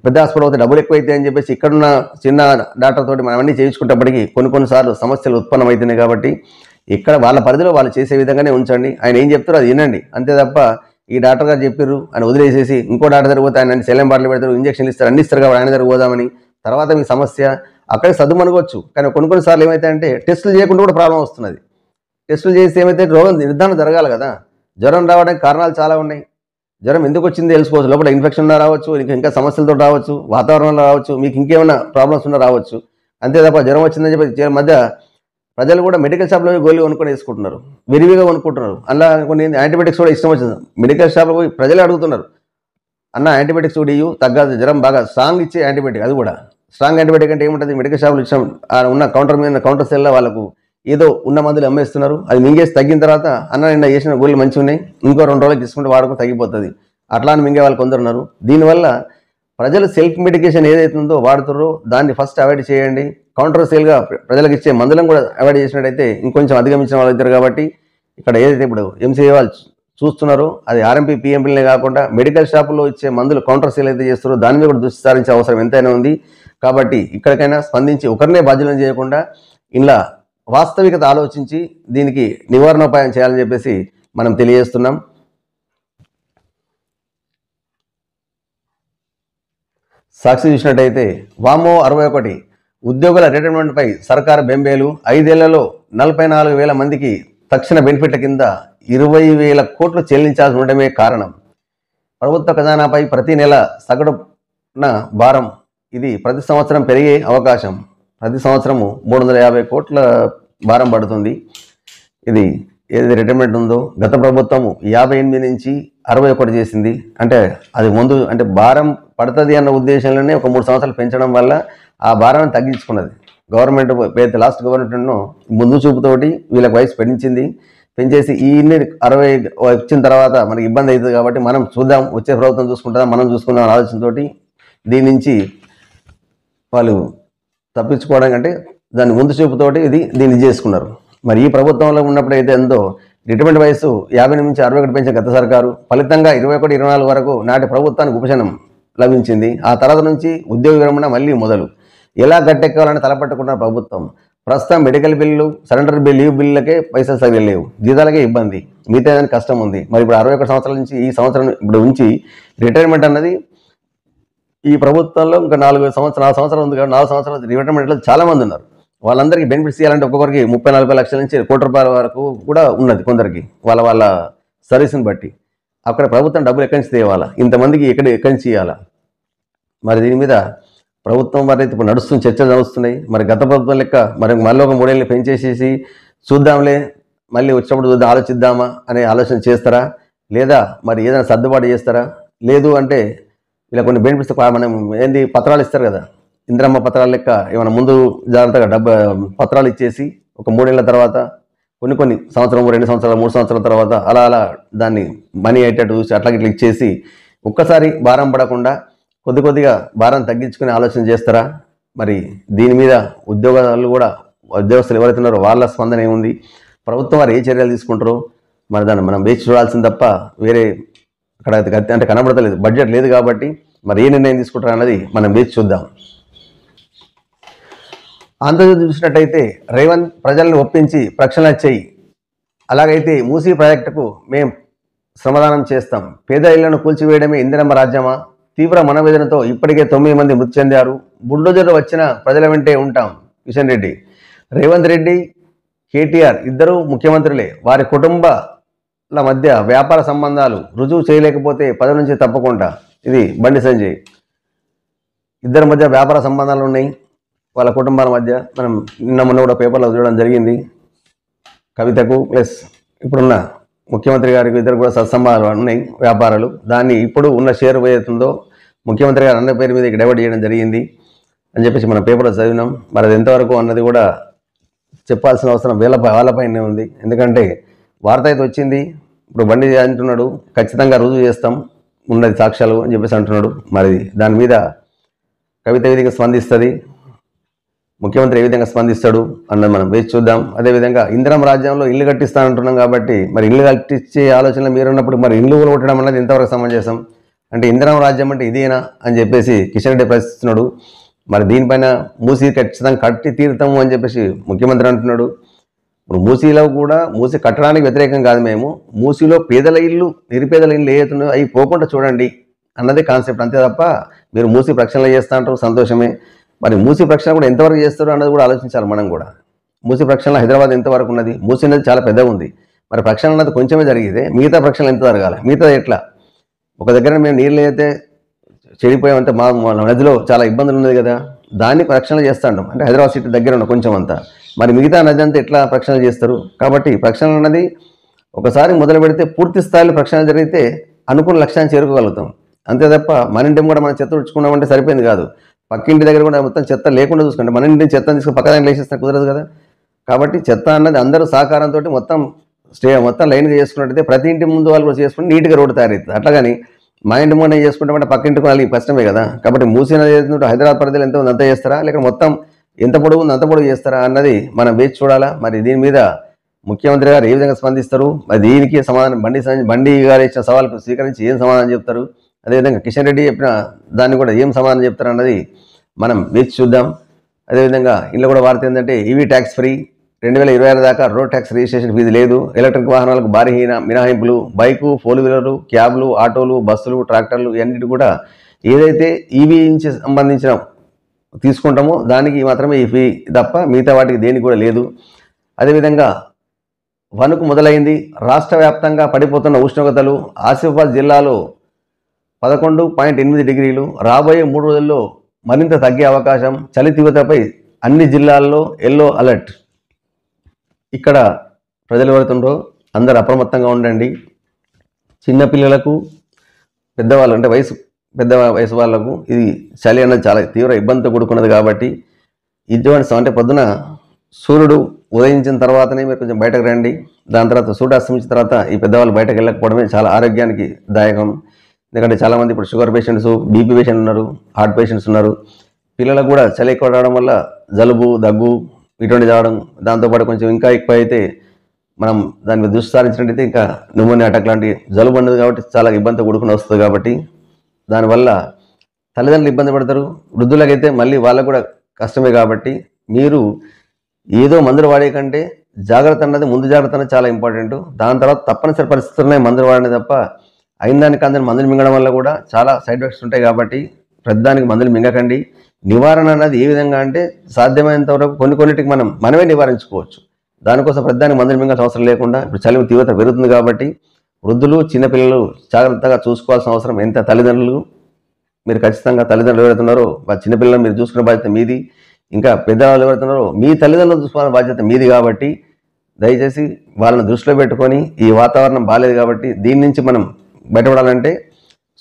పెద్ద హాస్పిటల్ అయితే డబ్బులు ఎక్కువైతే అని చెప్పేసి ఇక్కడున్న చిన్న డాక్టర్ తోటి మనం అన్నీ చేయించుకున్నప్పటికీ కొన్నిసార్లు సమస్యలు ఉత్పన్నమవుతున్నాయి. కాబట్టి ఇక్కడ వాళ్ళ పరిధిలో వాళ్ళు చేసే విధంగానే ఉంచండి. ఆయన ఏం చెప్తారో అది వినండి అంతే తప్ప ఈ డాక్టర్ గారు చెప్పారు అని వదిలేసేసి ఇంకో డాక్టర్ దగ్గర పోతే ఆయన సెలైన్ బాటిల్ పెడతారు, ఇంజక్షన్లు ఇస్తారు, అన్ని ఇస్తారు కాబట్టి ఆయన దగ్గర పోదామని తర్వాత మీ సమస్య అక్కడే సర్దుమనుకోవచ్చు. కానీ కొన్నిసార్లు ఏమైతే అంటే టెస్టులు చేయకుండా కూడా ప్రాబ్లం వస్తున్నది. టెస్టులు చేస్తే ఏమైతే రోగం నిర్ధారణ జరగాలి కదా. జ్వరం రావడానికి కారణాలు చాలా ఉన్నాయి. జ్వరం ఎందుకు వచ్చింది తెలుసుకోవచ్చు. లోపల ఇన్ఫెక్షన్ ఉన్నా రావచ్చు, ఇంకా సమస్యలతో రావచ్చు, వాతావరణంలో రావచ్చు, మీకు ఇంకేమైనా ప్రాబ్లమ్స్ ఉన్నా రావచ్చు. అంతే తప్ప జ్వరం వచ్చిందని చెప్పి మధ్య ప్రజలు కూడా మెడికల్ షాప్లో గోళీ కొనుక్కొని వేసుకుంటున్నారు, విరివిగా కొనుక్కుంటున్నారు. అలా కొన్ని యాంటీబయాటిక్స్ కూడా ఇష్టం వచ్చింది. మెడికల్ షాప్లో పోయి ప్రజలే అడుగుతున్నారు, అన్న యాంటీబయాటిక్స్ కూడా ఇవ్వు, తగ్గదు జ్వరం బాగా స్ట్రాంగ్ ఇచ్చే యాంటీబయాటిక్. అది కూడా స్ట్రాంగ్ యాంటీబయాటిక్ అంటే ఏముంటుంది, మెడికల్ షాప్లో ఇచ్చాం ఉన్న కౌంటర్ మీద కౌంటర్ సెల్లో వాళ్ళకు ఏదో ఉన్న మందులు అమ్మేస్తున్నారు. అది మింగేసి తగ్గిన తర్వాత అన్న నిన్న చేసిన గోళీలు మంచిగా ఉన్నాయి, ఇంకో 2 రోజులకి తీసుకుంటే వాడుకు తగ్గిపోతుంది, అట్లా అని మింగే వాళ్ళు కొందరు ఉన్నారు. దీనివల్ల ప్రజలు సెల్ఫ్ మెడికేషన్ ఏదైతుందో వాడుతారో దాన్ని ఫస్ట్ అవాయిడ్ చేయండి. కౌంటర్ సేల్గా ప్రజలకు ఇచ్చే మందులను కూడా అవాయిడ్ చేసినట్టయితే ఇంకొంచెం అధిగమించిన వాళ్ళు ఇద్దరు. కాబట్టి ఇక్కడ ఏదైతే ఇప్పుడు ఎంసీఏ వాళ్ళు చూస్తున్నారో అది ఆర్ఎంపీ పిఎంపీలనే కాకుండా మెడికల్ షాపుల్లో ఇచ్చే మందులు కౌంటర్ సేల్ అయితే చేస్తారో దాని మీద కూడా దృష్టి సారించే అవసరం ఎంతైనా ఉంది. కాబట్టి ఇక్కడికైనా స్పందించి ఒకరినే బాధ్యులను చేయకుండా ఇలా వాస్తవికత ఆలోచించి దీనికి నివారణోపాయం చేయాలని చెప్పేసి మనం తెలియజేస్తున్నాం. సాక్షి చూసినట్టయితే వామో 61 ఉద్యోగుల రిటైర్మెంట్పై సర్కారు బెంబేలు, 5 ఏళ్లలో 44,000 మందికి తక్షణ బెనిఫిట్ల కింద 20,000 కోట్లు చెల్లించాల్సి ఉండడమే కారణం. ప్రభుత్వ ఖజానాపై ప్రతి నెల సగటున భారం ఇది ప్రతి సంవత్సరం పెరిగే అవకాశం. ప్రతి సంవత్సరము 350 కోట్ల భారం పడుతుంది. ఇది ఏది రిటైర్మెంట్ ఉందో గత ప్రభుత్వము 58 నుంచి 61 చేసింది. అంటే అది ముందు అంటే భారం పడుతుంది అన్న ఉద్దేశంలోనే ఒక 3 సంవత్సరాలు పెంచడం వల్ల ఆ భారాన్ని తగ్గించుకున్నది గవర్నమెంట్. లాస్ట్ గవర్నమెంట్ను ముందు చూపుతోటి వీళ్ళకి వయసు పెంచేసి ఈ 60 వచ్చిన తర్వాత మనకి ఇబ్బంది అవుతుంది. కాబట్టి మనం చూద్దాం, వచ్చే ప్రభుత్వం చూసుకుంటుందా మనం చూసుకుందాం అనే ఆలోచనతో దీని నుంచి వాళ్ళు తప్పించుకోవడం అంటే దాన్ని ముందు చూపుతోటి దీన్ని చేసుకున్నారు. మరి ఈ ప్రభుత్వంలో ఉన్నప్పుడు అయితే ఎంతో రిటైర్మెంట్ వయసు 50 నుంచి 61 పెంచిన గత సర్కారు ఫలితంగా 21-24 వరకు నాటి ప్రభుత్వానికి ఉపశమనం లభించింది. ఆ తర్వాత నుంచి ఉద్యోగ విరమణ మళ్ళీ మొదలు. ఎలా గట్టెక్కాలని తలపట్టుకున్న ప్రభుత్వం ప్రస్తుతం medical bill, surrender bill, leave బిల్లులకే పైసలు సరిలేవు, జీతాలకే ఇబ్బంది, మిగతా దానికి కష్టం ఉంది. మరి ఇప్పుడు 61 సంవత్సరాల నుంచి ఈ సంవత్సరం ఇప్పుడు నుంచి రిటైర్మెంట్ అన్నది ఈ ప్రభుత్వంలో ఇంకా 4 సంవత్సరాలు ఉంది కాబట్టి 4 సంవత్సరాలు రిటైర్మెంట్లో చాలా మంది ఉన్నారు. వాళ్ళందరికీ బెనిఫిట్స్ ఇవ్వాలంటే ఒక్కొక్కరికి 30-40 లక్షల నుంచి ₹1,00,00,000 వరకు కూడా ఉన్నది కొందరికి వాళ్ళ సర్వీస్ని బట్టి. అక్కడ ప్రభుత్వం డబ్బులు ఎక్కడి నుంచి తేవాలా, ఇంతమందికి ఎక్కడి నుంచి ఇవ్వాలా? మరి దీని మీద ప్రభుత్వం మరి ఇప్పుడు నడుస్తున్న చర్చలు నడుస్తున్నాయి. మరి గత ప్రభుత్వం లెక్క మరి మళ్ళీ ఒక 3 ఏళ్ళు పెంచేసేసి చూద్దాంలే మళ్ళీ వచ్చినప్పుడు చూద్దాం ఆలోచిద్దామా అనే ఆలోచన చేస్తారా, లేదా మరి ఏదైనా సర్దుబాటు చేస్తారా? లేదు అంటే ఇలా కొన్ని బెనిఫిట్స్ మనం ఏంది పత్రాలు ఇస్తారు కదా, ఇందిరమ్మ పత్రాల లెక్క ఏమైనా ముందు జాగ్రత్తగా పత్రాలు ఇచ్చేసి ఒక 3 ఏళ్ల తర్వాత కొన్ని సంవత్సరం, 2 సంవత్సరాలు, 3 సంవత్సరాల తర్వాత అలా దాన్ని మనీ అయ్యేటట్టు చూసి అట్లా ఇట్లా ఇచ్చేసి ఒక్కసారి భారం పడకుండా కొద్దిగా భారం తగ్గించుకునే ఆలోచన చేస్తారా? మరి దీని మీద ఉద్యోగస్తులు ఎవరైతే ఉన్నారో వాళ్ళ స్పందన ఏముంది, ప్రభుత్వం వారు ఏ చర్యలు తీసుకుంటారో మరి దాన్ని మనం వేచి చూడాల్సింది తప్ప వేరే అక్కడ అంటే కనబడతలేదు. బడ్జెట్ లేదు కాబట్టి మరి ఏ నిర్ణయం తీసుకుంటారు అన్నది మనం వేచి చూద్దాం. ఆంధ్రజ్యోతి చూసినట్టయితే రేవంత్ ప్రజలను ఒప్పించి ప్రక్షాళన చేయి, అలాగైతే మూసీ ప్రాజెక్టుకు మేం శ్రమదానం చేస్తాం, పేద ఇళ్లను కూల్చివేయడమే ఇందిరమ్మ రాజ్యమా, తీవ్ర మనవేదనతో ఇప్పటికే 9 మంది మృతి చెందారు, బుల్డోజర్లు వచ్చిన ప్రజల వెంటే ఉంటాం కిషన్ రెడ్డి. రేవంత్ రెడ్డి, కేటీఆర్ ఇద్దరు ముఖ్యమంత్రులే, వారి కుటుంబాల మధ్య వ్యాపార సంబంధాలు రుజువు చేయలేకపోతే పదవి నుంచి తప్పకుండా. ఇది బండి సంజయ్. ఇద్దరి మధ్య వ్యాపార సంబంధాలు ఉన్నాయి, వాళ్ళ కుటుంబాల మధ్య. మనం మొన్న కూడా పేపర్లో చూడడం జరిగింది. కవితకు ప్లస్ ఇప్పుడున్న ముఖ్యమంత్రి గారికి ఇద్దరు కూడా సత్సంబంధాలు ఉన్నాయి, వ్యాపారాలు. దాన్ని ఇప్పుడు ఉన్న షేర్ ఏదైతుందో ముఖ్యమంత్రి గారు అన్న పేరు మీద డైవర్ట్ చేయడం జరిగింది అని చెప్పేసి మనం పేపర్లో చదివినాం. మరి అది ఎంతవరకు అన్నది కూడా చెప్పాల్సిన అవసరం వాళ్ళపైనే ఉంది. ఎందుకంటే వార్త అయితే వచ్చింది, ఇప్పుడు బండి అంటున్నాడు ఖచ్చితంగా రుజువు చేస్తాం ఉన్నది సాక్ష్యాలు అని చెప్పేసి అంటున్నాడు. మరి దాని మీద కవిత ఏ విధంగా స్పందిస్తుంది, ముఖ్యమంత్రి ఏ విధంగా స్పందిస్తాడు అన్నది మనం వేచి చూద్దాం. అదేవిధంగా ఇందిరమ్మ రాజ్యంలో ఇల్లు కట్టిస్తానంటున్నాం కాబట్టి మరి ఇల్లు కట్టించే ఆలోచనలు మీరున్నప్పుడు మరి ఇల్లు కొట్టడం అన్నది ఎంతవరకు సమంజసం? అంటే ఇందిరమ్మ రాజ్యం అంటే ఇదేనా అని చెప్పేసి కిషన్ రెడ్డి ప్రశ్నిస్తున్నాడు. మరి దీనిపైన మూసీ ఖచ్చితంగా కట్టి తీరుతాము అని చెప్పేసి ముఖ్యమంత్రి అంటున్నాడు. ఇప్పుడు మూసీలో కూడా మూసీ కట్టడానికి వ్యతిరేకం కాదు మేము, మూసీలో పేదల ఇల్లు నిరుపేదల ఇల్లు ఏతున్నాయో అవి పోకుండా చూడండి అన్నదే కాన్సెప్ట్. అంతే తప్ప మీరు మూసీ ప్రక్షాళన చేస్తా అంటారు సంతోషమే, మరి మూసీ ప్రక్షాళన కూడా ఎంతవరకు చేస్తారు అన్నది కూడా ఆలోచించాలి మనం కూడా. మూసీ ప్రక్షాళన హైదరాబాద్ ఎంతవరకు ఉన్నది? మూసీ అనేది చాలా పెద్దగా ఉంది. మరి ప్రక్షాళన అన్నది కొంచెమే జరిగితే మిగతా ప్రక్షాళన ఎంత జరగాలి? మిగతా ఎట్లా? ఒక దగ్గర మేము నీళ్ళు అయితే చెడిపోయామంటే మా నదిలో చాలా ఇబ్బందులు ఉన్నది కదా, దాన్ని ప్రక్షాళన చేస్తాం. అంటే హైదరాబాద్ సిటీ దగ్గర ఉన్న కొంచెం అంతా, మరి మిగతా నది అంతా ఎట్లా ప్రక్షాళన చేస్తారు? కాబట్టి ప్రక్షాళన అన్నది ఒకసారి మొదలు పెడితే పూర్తి స్థాయిలో ప్రక్షాళన జరిగితే అనుకున్న లక్ష్యాన్ని చేరుకోగలుగుతాం. అంతే తప్ప మన ఇంటిని కూడా మనం చెత్త ఉడుచుకున్నామంటే సరిపోయింది కాదు. పక్కింటి దగ్గర కూడా మొత్తం చెత్త లేకుండా చూసుకుంటే మన ఇంటిని చెత్తను తీసుకుని పక్క దాన్ని వేసేస్తే కుదరదు కదా. కాబట్టి చెత్త అన్నది అందరూ సహకారంతో మొత్తం లైన్గా చేసుకున్నట్టయితే ప్రతి ఇంటి ముందు వాళ్ళు కూడా చేసుకుని నీట్గా రోడ్డు తయారవుతుంది. అట్లాగని మా ఇంటి ముందు చేసుకుంటామంటే పక్క ఇంటికి వాళ్ళు కష్టమే కదా. కాబట్టి మూసిన హైదరాబాద్ పరిధిలో ఎంత ఉంది అంత చేస్తారా, లేక మొత్తం ఎంత పొడవు ఉంది అంత పొడవు చేస్తారా అన్నది మనం వేచి చూడాలా. మరి దీని మీద ముఖ్యమంత్రి గారు ఏ విధంగా స్పందిస్తారు, మరి దీనికి సమాధానం బండి గారు ఇచ్చిన సవాల్కు స్వీకరించి ఏం సమాధానం చెప్తారు, అదేవిధంగా కిషన్ రెడ్డి చెప్పిన దాన్ని కూడా ఏం సమాధానం చెప్తారు అన్నది మనం వేచి చూద్దాం. అదేవిధంగా ఇంట్లో కూడా వార్త ఏంటంటే ఈవీ ట్యాక్స్ ఫ్రీ, 2026 దాకా రోడ్ ట్యాక్స్ రిజిస్ట్రేషన్ ఫీజు లేదు, ఎలక్ట్రిక్ వాహనాలకు భారీ మినహాయింపులు, బైకు, 4 వీలర్లు, క్యాబ్లు, ఆటోలు, బస్సులు, ట్రాక్టర్లు ఇవన్నిటి కూడా ఏదైతే ఈవీ నుంచి సంబంధించిన తీసుకుంటామో దానికి మాత్రమే ఈ ఫీ తప్ప మిగతా వాటికి దేనికి కూడా లేదు. అదేవిధంగా వణుకు మొదలైంది. రాష్ట్ర వ్యాప్తంగా పడిపోతున్న ఉష్ణోగ్రతలు. ఆసిఫాబాద్ జిల్లాలో 11.8 డిగ్రీలు, రాబోయే 3 రోజుల్లో మరింత తగ్గే అవకాశం. చలి తీవ్రతపై అన్ని జిల్లాల్లో ఎల్లో అలర్ట్. ఇక్కడ ప్రజలు ఎవరుతుండ్రో అందరూ అప్రమత్తంగా ఉండండి. చిన్నపిల్లలకు, పెద్దవాళ్ళు అంటే పెద్ద వయసు వాళ్ళకు ఇది చలి అన్నది చాలా తీవ్ర ఇబ్బందితో కూడుకున్నది. కాబట్టి ఇటువంటి అంటే పొద్దున సూర్యుడు ఉదయించిన తర్వాతనే మీరు కొంచెం బయటకు రండి. దాని తర్వాత సూర్యుడు అస్తమించిన తర్వాత ఈ పెద్దవాళ్ళు బయటకు వెళ్ళకపోవడమే చాలా ఆరోగ్యానికి దాయకం. ఎందుకంటే చాలామంది ఇప్పుడు షుగర్ పేషెంట్స్, బీపీ పేషెంట్లు ఉన్నారు, హార్ట్ పేషెంట్స్ ఉన్నారు. పిల్లలకు కూడా చలి ఎక్కువ రావడం వల్ల జలుబు, దగ్గు ఇటువంటి రావడం, దాంతోపాటు కొంచెం ఇంకా ఎక్కువ అయితే మనం దాని మీద దృష్టి సారించినట్టయితే ఇంకా న్యూమోనియా అటాక్ లాంటి జలుబు ఉన్నది కాబట్టి చాలా ఇబ్బందితో కూడుకుని వస్తుంది. కాబట్టి దానివల్ల తల్లిదండ్రులు ఇబ్బంది పడతారు, వృద్ధులకైతే మళ్ళీ వాళ్ళకు కూడా కష్టమే. కాబట్టి మీరు ఏదో మందులు వాడే కంటే జాగ్రత్త అన్నది, ముందు జాగ్రత్త అనేది చాలా ఇంపార్టెంట్. దాని తర్వాత తప్పనిసరి పరిస్థితుల్లో మందులు వాడనే తప్ప అయిన దానికి అందరి మందులు మింగడం వల్ల కూడా చాలా సైడ్ ఎఫెక్ట్స్ ఉంటాయి. కాబట్టి ప్రతిదానికి మందులు మింగకండి. నివారణ అన్నది ఏ విధంగా అంటే సాధ్యమైనంత వరకు కొన్నిటికి మనమే నివారించుకోవచ్చు. దానికోసం ప్రతిదానికి మందులు మింగాల్సిన అవసరం లేకుండా ఇప్పుడు చలి తీవ్రత పెరుగుతుంది కాబట్టి వృద్ధులు, చిన్నపిల్లలు జాగ్రత్తగా చూసుకోవాల్సిన అవసరం ఎంత. తల్లిదండ్రులు మీరు ఖచ్చితంగా తల్లిదండ్రులు ఎవరైతున్నారో ఆ చిన్నపిల్లలను మీరు చూసుకునే బాధ్యత మీది. ఇంకా పెద్దవాళ్ళు ఎవరైతున్నారో మీ తల్లిదండ్రులు చూసుకోవాల్సిన బాధ్యత మీది. కాబట్టి దయచేసి వాళ్ళని దృష్టిలో పెట్టుకొని ఈ వాతావరణం బాగాలేదు కాబట్టి దీని నుంచి మనం బయటపడాలంటే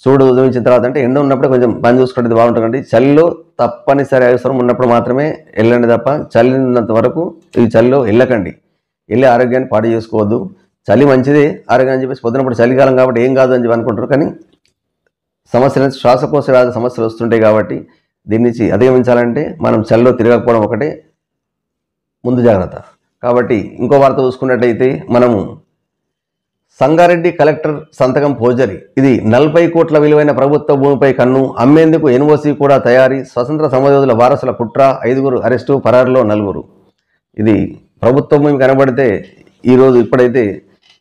సూర్యుడు ఉదయించిన తర్వాత అంటే ఎండ ఉన్నప్పుడే కొంచెం పని చూసుకుంటే బాగుంటుందండి. చలిలో తప్పనిసరి అవసరం ఉన్నప్పుడు మాత్రమే వెళ్ళండి తప్ప చలి ఉన్నంత వరకు ఈ చలిలో వెళ్ళకండి. వెళ్ళి ఆరోగ్యాన్ని పాడు చేసుకోవద్దు. చలి మంచిదే ఆరోగ్యం అని చెప్పేసి పొద్దునప్పుడు చలికాలం కాబట్టి ఏం కాదు అని చెప్పి అనుకుంటారు. కానీ సమస్యలు, శ్వాసకోశ వ్యాధి సమస్యలు వస్తుంటాయి. కాబట్టి దీని నుంచి అధిగమించాలంటే మనం చలిలో తిరగకపోవడం ఒకటే ముందు జాగ్రత్త. కాబట్టి ఇంకో వార్త చూసుకున్నట్టయితే మనము సంగారెడ్డి కలెక్టర్ సంతకం ఫోర్జరీ. ఇది 40 కోట్ల విలువైన ప్రభుత్వ భూమిపై కన్ను, అమ్మేందుకు ఎన్ఓసి కూడా తయారీ, స్వతంత్ర సమరయోధుల వారసుల కుట్ర, 5 అరెస్టు, పరారులో 4. ఇది ప్రభుత్వ భూమి కనబడితే ఈరోజు ఇప్పుడైతే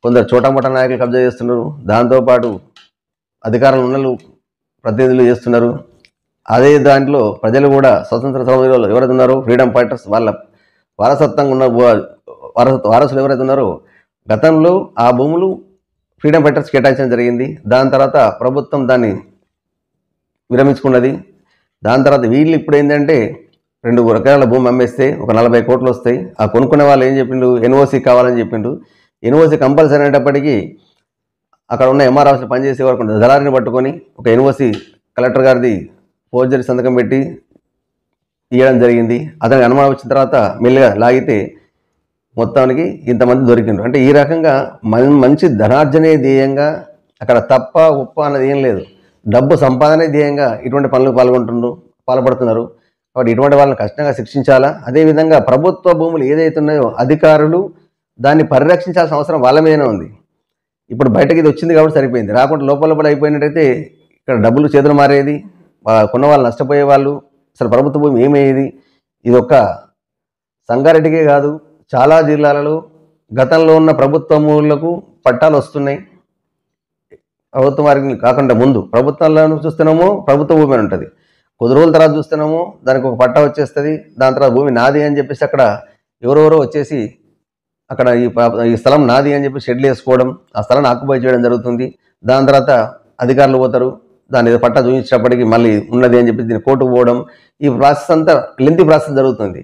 కొందరు చోటామోటా నాయకులు కబ్జా చేస్తున్నారు. దాంతోపాటు అధికారులు ఉన్నలు ప్రతినిధులు చేస్తున్నారు. అదే దాంట్లో ప్రజలు కూడా స్వతంత్ర సమరయోధులు ఎవరైతే ఉన్నారో, ఫ్రీడమ్ ఫైటర్స్, వాళ్ళ వారసత్వంగా ఉన్న వారసులు ఎవరైతే ఉన్నారో గతంలో ఆ భూములు ఫ్రీడమ్ ఫైటర్స్ కేటాయించడం జరిగింది. దాని తర్వాత ప్రభుత్వం దాన్ని విరమించుకున్నది. దాని తర్వాత వీళ్ళు ఇప్పుడు ఏంటంటే 2 రకాల భూమి అమ్మేస్తే ఒక 40 కోట్లు వస్తాయి. ఆ కొనుక్కునే వాళ్ళు ఏం చెప్పిండు, ఎన్ఓసి కావాలని చెప్పిండు. ఎన్ఓసి కంపల్సరీ అనేటప్పటికీ అక్కడ ఉన్న ఎంఆర్ ఆఫీస్లో పనిచేసే వరకు దళారిని పట్టుకొని ఒక ఎన్ఓసి కలెక్టర్ గారిది ఫోర్జరీ సంతకం పెట్టి ఇవ్వడం జరిగింది. అతనికి అనుమానం వచ్చిన తర్వాత మెల్లిగా లాగితే మొత్తానికి ఇంతమంది దొరికిండ్రు. అంటే ఈ రకంగా మంచి ధనార్జనే ధ్యేయంగా, అక్కడ తప్ప ఉప్ప అన్నది ఏం లేదు, డబ్బు సంపాదనే ధ్యేయంగా ఇటువంటి పనులు పాల్పడుతున్నారు. కాబట్టి ఇటువంటి వాళ్ళని కష్టంగా శిక్షించాలా. అదేవిధంగా ప్రభుత్వ భూములు ఏదైతే ఉన్నాయో అధికారులు దాన్ని పరిరక్షించాల్సిన అవసరం వాళ్ళ మీదనే ఉంది. ఇప్పుడు బయటకి ఇది వచ్చింది కాబట్టి సరిపోయింది, రాకుండా లోపల అయిపోయినట్టయితే ఇక్కడ డబ్బులు చేతులు మారేది, కొన్న వాళ్ళు నష్టపోయేవాళ్ళు, అసలు ప్రభుత్వ భూమి ఏమయ్యేది. ఇది ఒక్క సంగారెడ్డికే కాదు, చాలా జిల్లాలలో గతంలో ఉన్న ప్రభుత్వ భూములకు పట్టాలు వస్తున్నాయి. ప్రభుత్వం వారికి కాకుండా ముందు ప్రభుత్వాలను చూస్తున్నామో ప్రభుత్వ భూమి అని ఉంటుంది, కొద్ది రోజుల తర్వాత చూస్తున్నామో దానికి ఒక పట్టా వచ్చేస్తుంది. దాని తర్వాత భూమి నాది అని చెప్పేసి అక్కడ ఎవరెవరో వచ్చేసి అక్కడ ఈ స్థలం నాది అని చెప్పి షెడ్లు వేసుకోవడం, ఆ స్థలాన్ని ఆక్యుపై చేయడం జరుగుతుంది. దాని తర్వాత అధికారులు పోతారు, దాని ఏదో పట్టా చూపించినప్పటికీ మళ్ళీ ఉన్నది అని చెప్పి దీన్ని కోర్టుకు పోవడం, ఈ ప్రాసెస్ అంతా లెంతీ ప్రాసెస్ జరుగుతుంది.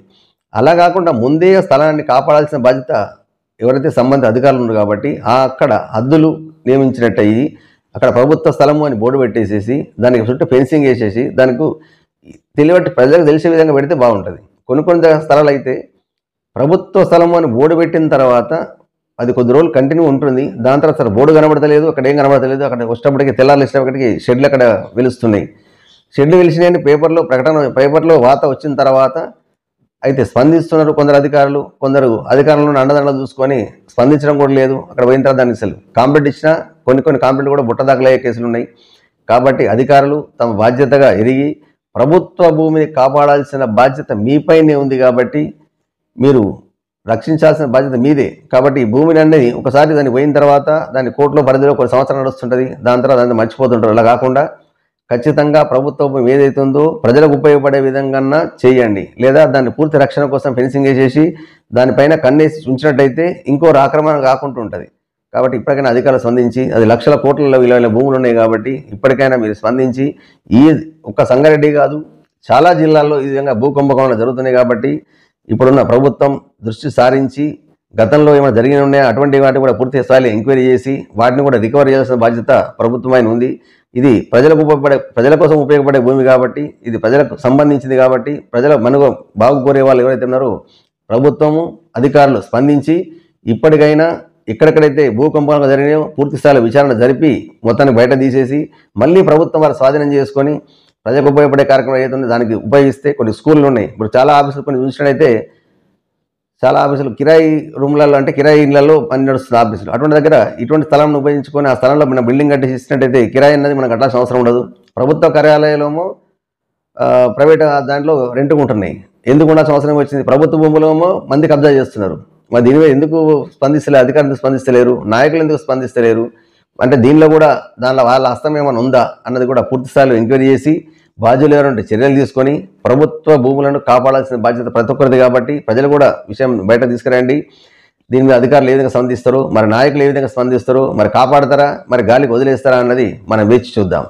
అలా కాకుండా ముందే స్థలాన్ని కాపాడాల్సిన బాధ్యత ఎవరైతే సంబంధిత అధికారులు ఉన్నారు కాబట్టి అక్కడ హద్దులు నియమించినట్టయి అక్కడ ప్రభుత్వ స్థలము అని బోర్డు పెట్టేసేసి దానికి చుట్టూ ఫెన్సింగ్ వేసేసి దానికి తెలియబట్టి ప్రజలకు తెలిసే విధంగా పెడితే బాగుంటుంది. కొన్ని స్థలాలు అయితే ప్రభుత్వ స్థలము అని బోర్డు పెట్టిన తర్వాత అది కొద్ది రోజులు కంటిన్యూ ఉంటుంది. దాని తర్వాత బోర్డు కనబడతలేదు, అక్కడ ఏం కనబడతలేదు, అక్కడ వచ్చేటప్పటికి తెల్లారులు ఇచ్చినప్పటికీ షెడ్లు అక్కడ వెలుస్తున్నాయి. షెడ్లు వెలిసినాయని పేపర్లో వార్త వచ్చిన తర్వాత అయితే స్పందిస్తున్నారు కొందరు అధికారులను అండదండలు చూసుకొని స్పందించడం కూడా లేదు. అక్కడ పోయిన తర్వాత దాన్ని అసలు కాంప్లైంట్ ఇచ్చినా కొన్ని కాంప్లైంట్లు కూడా బుట్టదాఖలయ్యే కేసులు ఉన్నాయి. కాబట్టి అధికారులు తమ బాధ్యతగా ఎరిగి ప్రభుత్వ భూమిని కాపాడాల్సిన బాధ్యత మీపైనే ఉంది కాబట్టి మీరు రక్షించాల్సిన బాధ్యత మీదే. కాబట్టి ఈ భూమిని అనేది ఒకసారి దాన్ని పోయిన తర్వాత దాన్ని కోర్టులో పరిధిలో కొన్ని సంవత్సరాలు నడుస్తుంటుంది, దాని తర్వాత దాన్ని మర్చిపోతుంటారు. అలా కాకుండా ఖచ్చితంగా ప్రభుత్వ భూమి ఏదైతే ఉందో ప్రజలకు ఉపయోగపడే విధంగా చేయండి. లేదా దాన్ని పూర్తి రక్షణ కోసం ఫెన్సింగ్ వేసేసి దానిపైన కన్నేసి ఉంచినట్టయితే ఇంకో ఆక్రమణ కాకుండా ఉంటుంది. కాబట్టి ఇప్పటికైనా అధికారులు స్పందించి, అది లక్షల కోట్లలో విలువైన భూములు ఉన్నాయి కాబట్టి ఇప్పటికైనా మీరు స్పందించి, ఈ ఒక్క సంగారెడ్డి కాదు చాలా జిల్లాల్లో ఈ విధంగా భూకుంభకోణాలు జరుగుతున్నాయి. కాబట్టి ఇప్పుడున్న ప్రభుత్వం దృష్టి సారించి గతంలో ఏమైనా జరిగిన ఉన్నాయో అటువంటి వాటిని కూడా పూర్తి స్థాయిలో ఎంక్వైరీ చేసి వాటిని కూడా రికవర్ చేయాల్సిన బాధ్యత ప్రభుత్వమైన ఉంది. ఇది ప్రజల కోసం ఉపయోగపడే భూమి కాబట్టి, ఇది ప్రజలకు సంబంధించింది కాబట్టి, ప్రజల మనుగ బాగు కోరే వాళ్ళు ఎవరైతే ఉన్నారో ప్రభుత్వము అధికారులు స్పందించి ఇప్పటికైనా ఎక్కడెక్కడైతే భూకంపాలు జరిగినాయో పూర్తి స్థాయిలో విచారణ జరిపి మొత్తాన్ని బయట తీసేసి మళ్ళీ ప్రభుత్వం వారు స్వాధీనం చేసుకొని ప్రజలకు ఉపయోగపడే కార్యక్రమం ఏదైతే ఉందో దానికి ఉపయోగిస్తే. కొన్ని స్కూళ్ళు ఉన్నాయి, ఇప్పుడు చాలా ఆఫీసులు కొన్ని చూసినట్టయితే చాలా ఆఫీసులు కిరాయి రూమ్లలో అంటే కిరాయి ఇళ్లలో పని నడుస్తుంది ఆఫీసులు. అటువంటి దగ్గర ఇటువంటి స్థలాన్ని ఉపయోగించుకొని ఆ స్థలంలో మన బిల్డింగ్ కట్టేసి ఇచ్చినట్టయితే కిరాయి అన్నది మనకు కట్టాల్సిన అవసరం ఉండదు. ప్రభుత్వ కార్యాలయాలేమో ప్రైవేట్ దాంట్లో రెంట్కు ఉంటున్నాయి, ఎందుకు ఉండాల్సిన అవసరం వచ్చింది? ప్రభుత్వ భూములేమో మంది కబ్జా చేస్తున్నారు. మరి దీని మీద ఎందుకు స్పందిస్తలేరు? అధికారులు స్పందిస్తలేరు, నాయకులు ఎందుకు స్పందిస్తలేరు? అంటే దీనిలో కూడా దానిలో వాళ్ళ హస్తం ఏమైనా ఉందా అన్నది కూడా పూర్తి స్థాయిలో ఎంక్వైరీ చేసి బాధ్యులు ఎవరంటే చర్యలు తీసుకొని ప్రభుత్వ భూములను కాపాడాల్సిన బాధ్యత ప్రతి ఒక్కరిది. కాబట్టి ప్రజలు కూడా విషయం బయట తీసుకురండి. దీని మీద అధికారులు ఏ విధంగా స్పందిస్తారు, మరి నాయకులు ఏ విధంగా స్పందిస్తారు, మరి కాపాడతారా, మరి గాలికి వదిలేస్తారా అన్నది మనం వేచి చూద్దాం.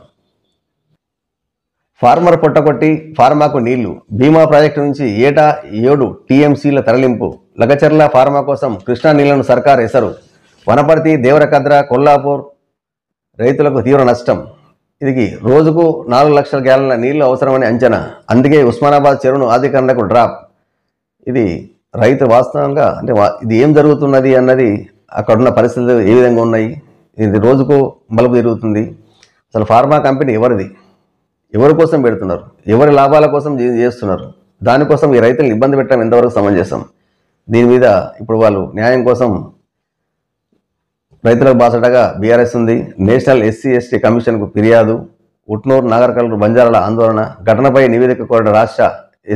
ఫార్మర్ పొట్టకొట్టి ఫార్మాకు నీళ్లు, భీమా ప్రాజెక్టు నుంచి ఏటా 7 TMCల తరలింపు, లగచర్ల ఫార్మా కోసం కృష్ణా నీళ్లను సర్కార్ ఎసరు, వనపర్తి, దేవరకద్ర, కొల్లాపూర్ రైతులకు తీవ్ర నష్టం. ఇది రోజుకు 4 లక్షల గ్యాలన్ల నీళ్లు అవసరమని అంచనా, అందుకే ఉస్మానాబాద్ చెరువును ఆధీకరణకు డ్రాప్. ఇది రైతు వాస్తవంగా అంటే ఇది ఏం జరుగుతున్నది అన్నది అక్కడున్న పరిస్థితులు ఏ విధంగా ఉన్నాయి, ఇది రోజుకు మలుపు తిరుగుతుంది. అసలు ఫార్మా కంపెనీ ఎవరిది, ఎవరి కోసం పెడుతున్నారు, ఎవరి లాభాల కోసం చేస్తున్నారు, దానికోసం ఈ రైతులను ఇబ్బంది పెట్టడం ఎంతవరకు సమంజసం? దీని మీద ఇప్పుడు వాళ్ళు న్యాయం కోసం రైతులకు బాసటగా బీఆర్ఎస్ ఉంది. నేషనల్ SC/ST కమిషన్కు ఫిర్యాదు, ఉట్నూరు, నాగర్కర్నూలు, బంజారాల ఆందోళన, ఘటనపై నివేదిక కోరిన రాష్ట్ర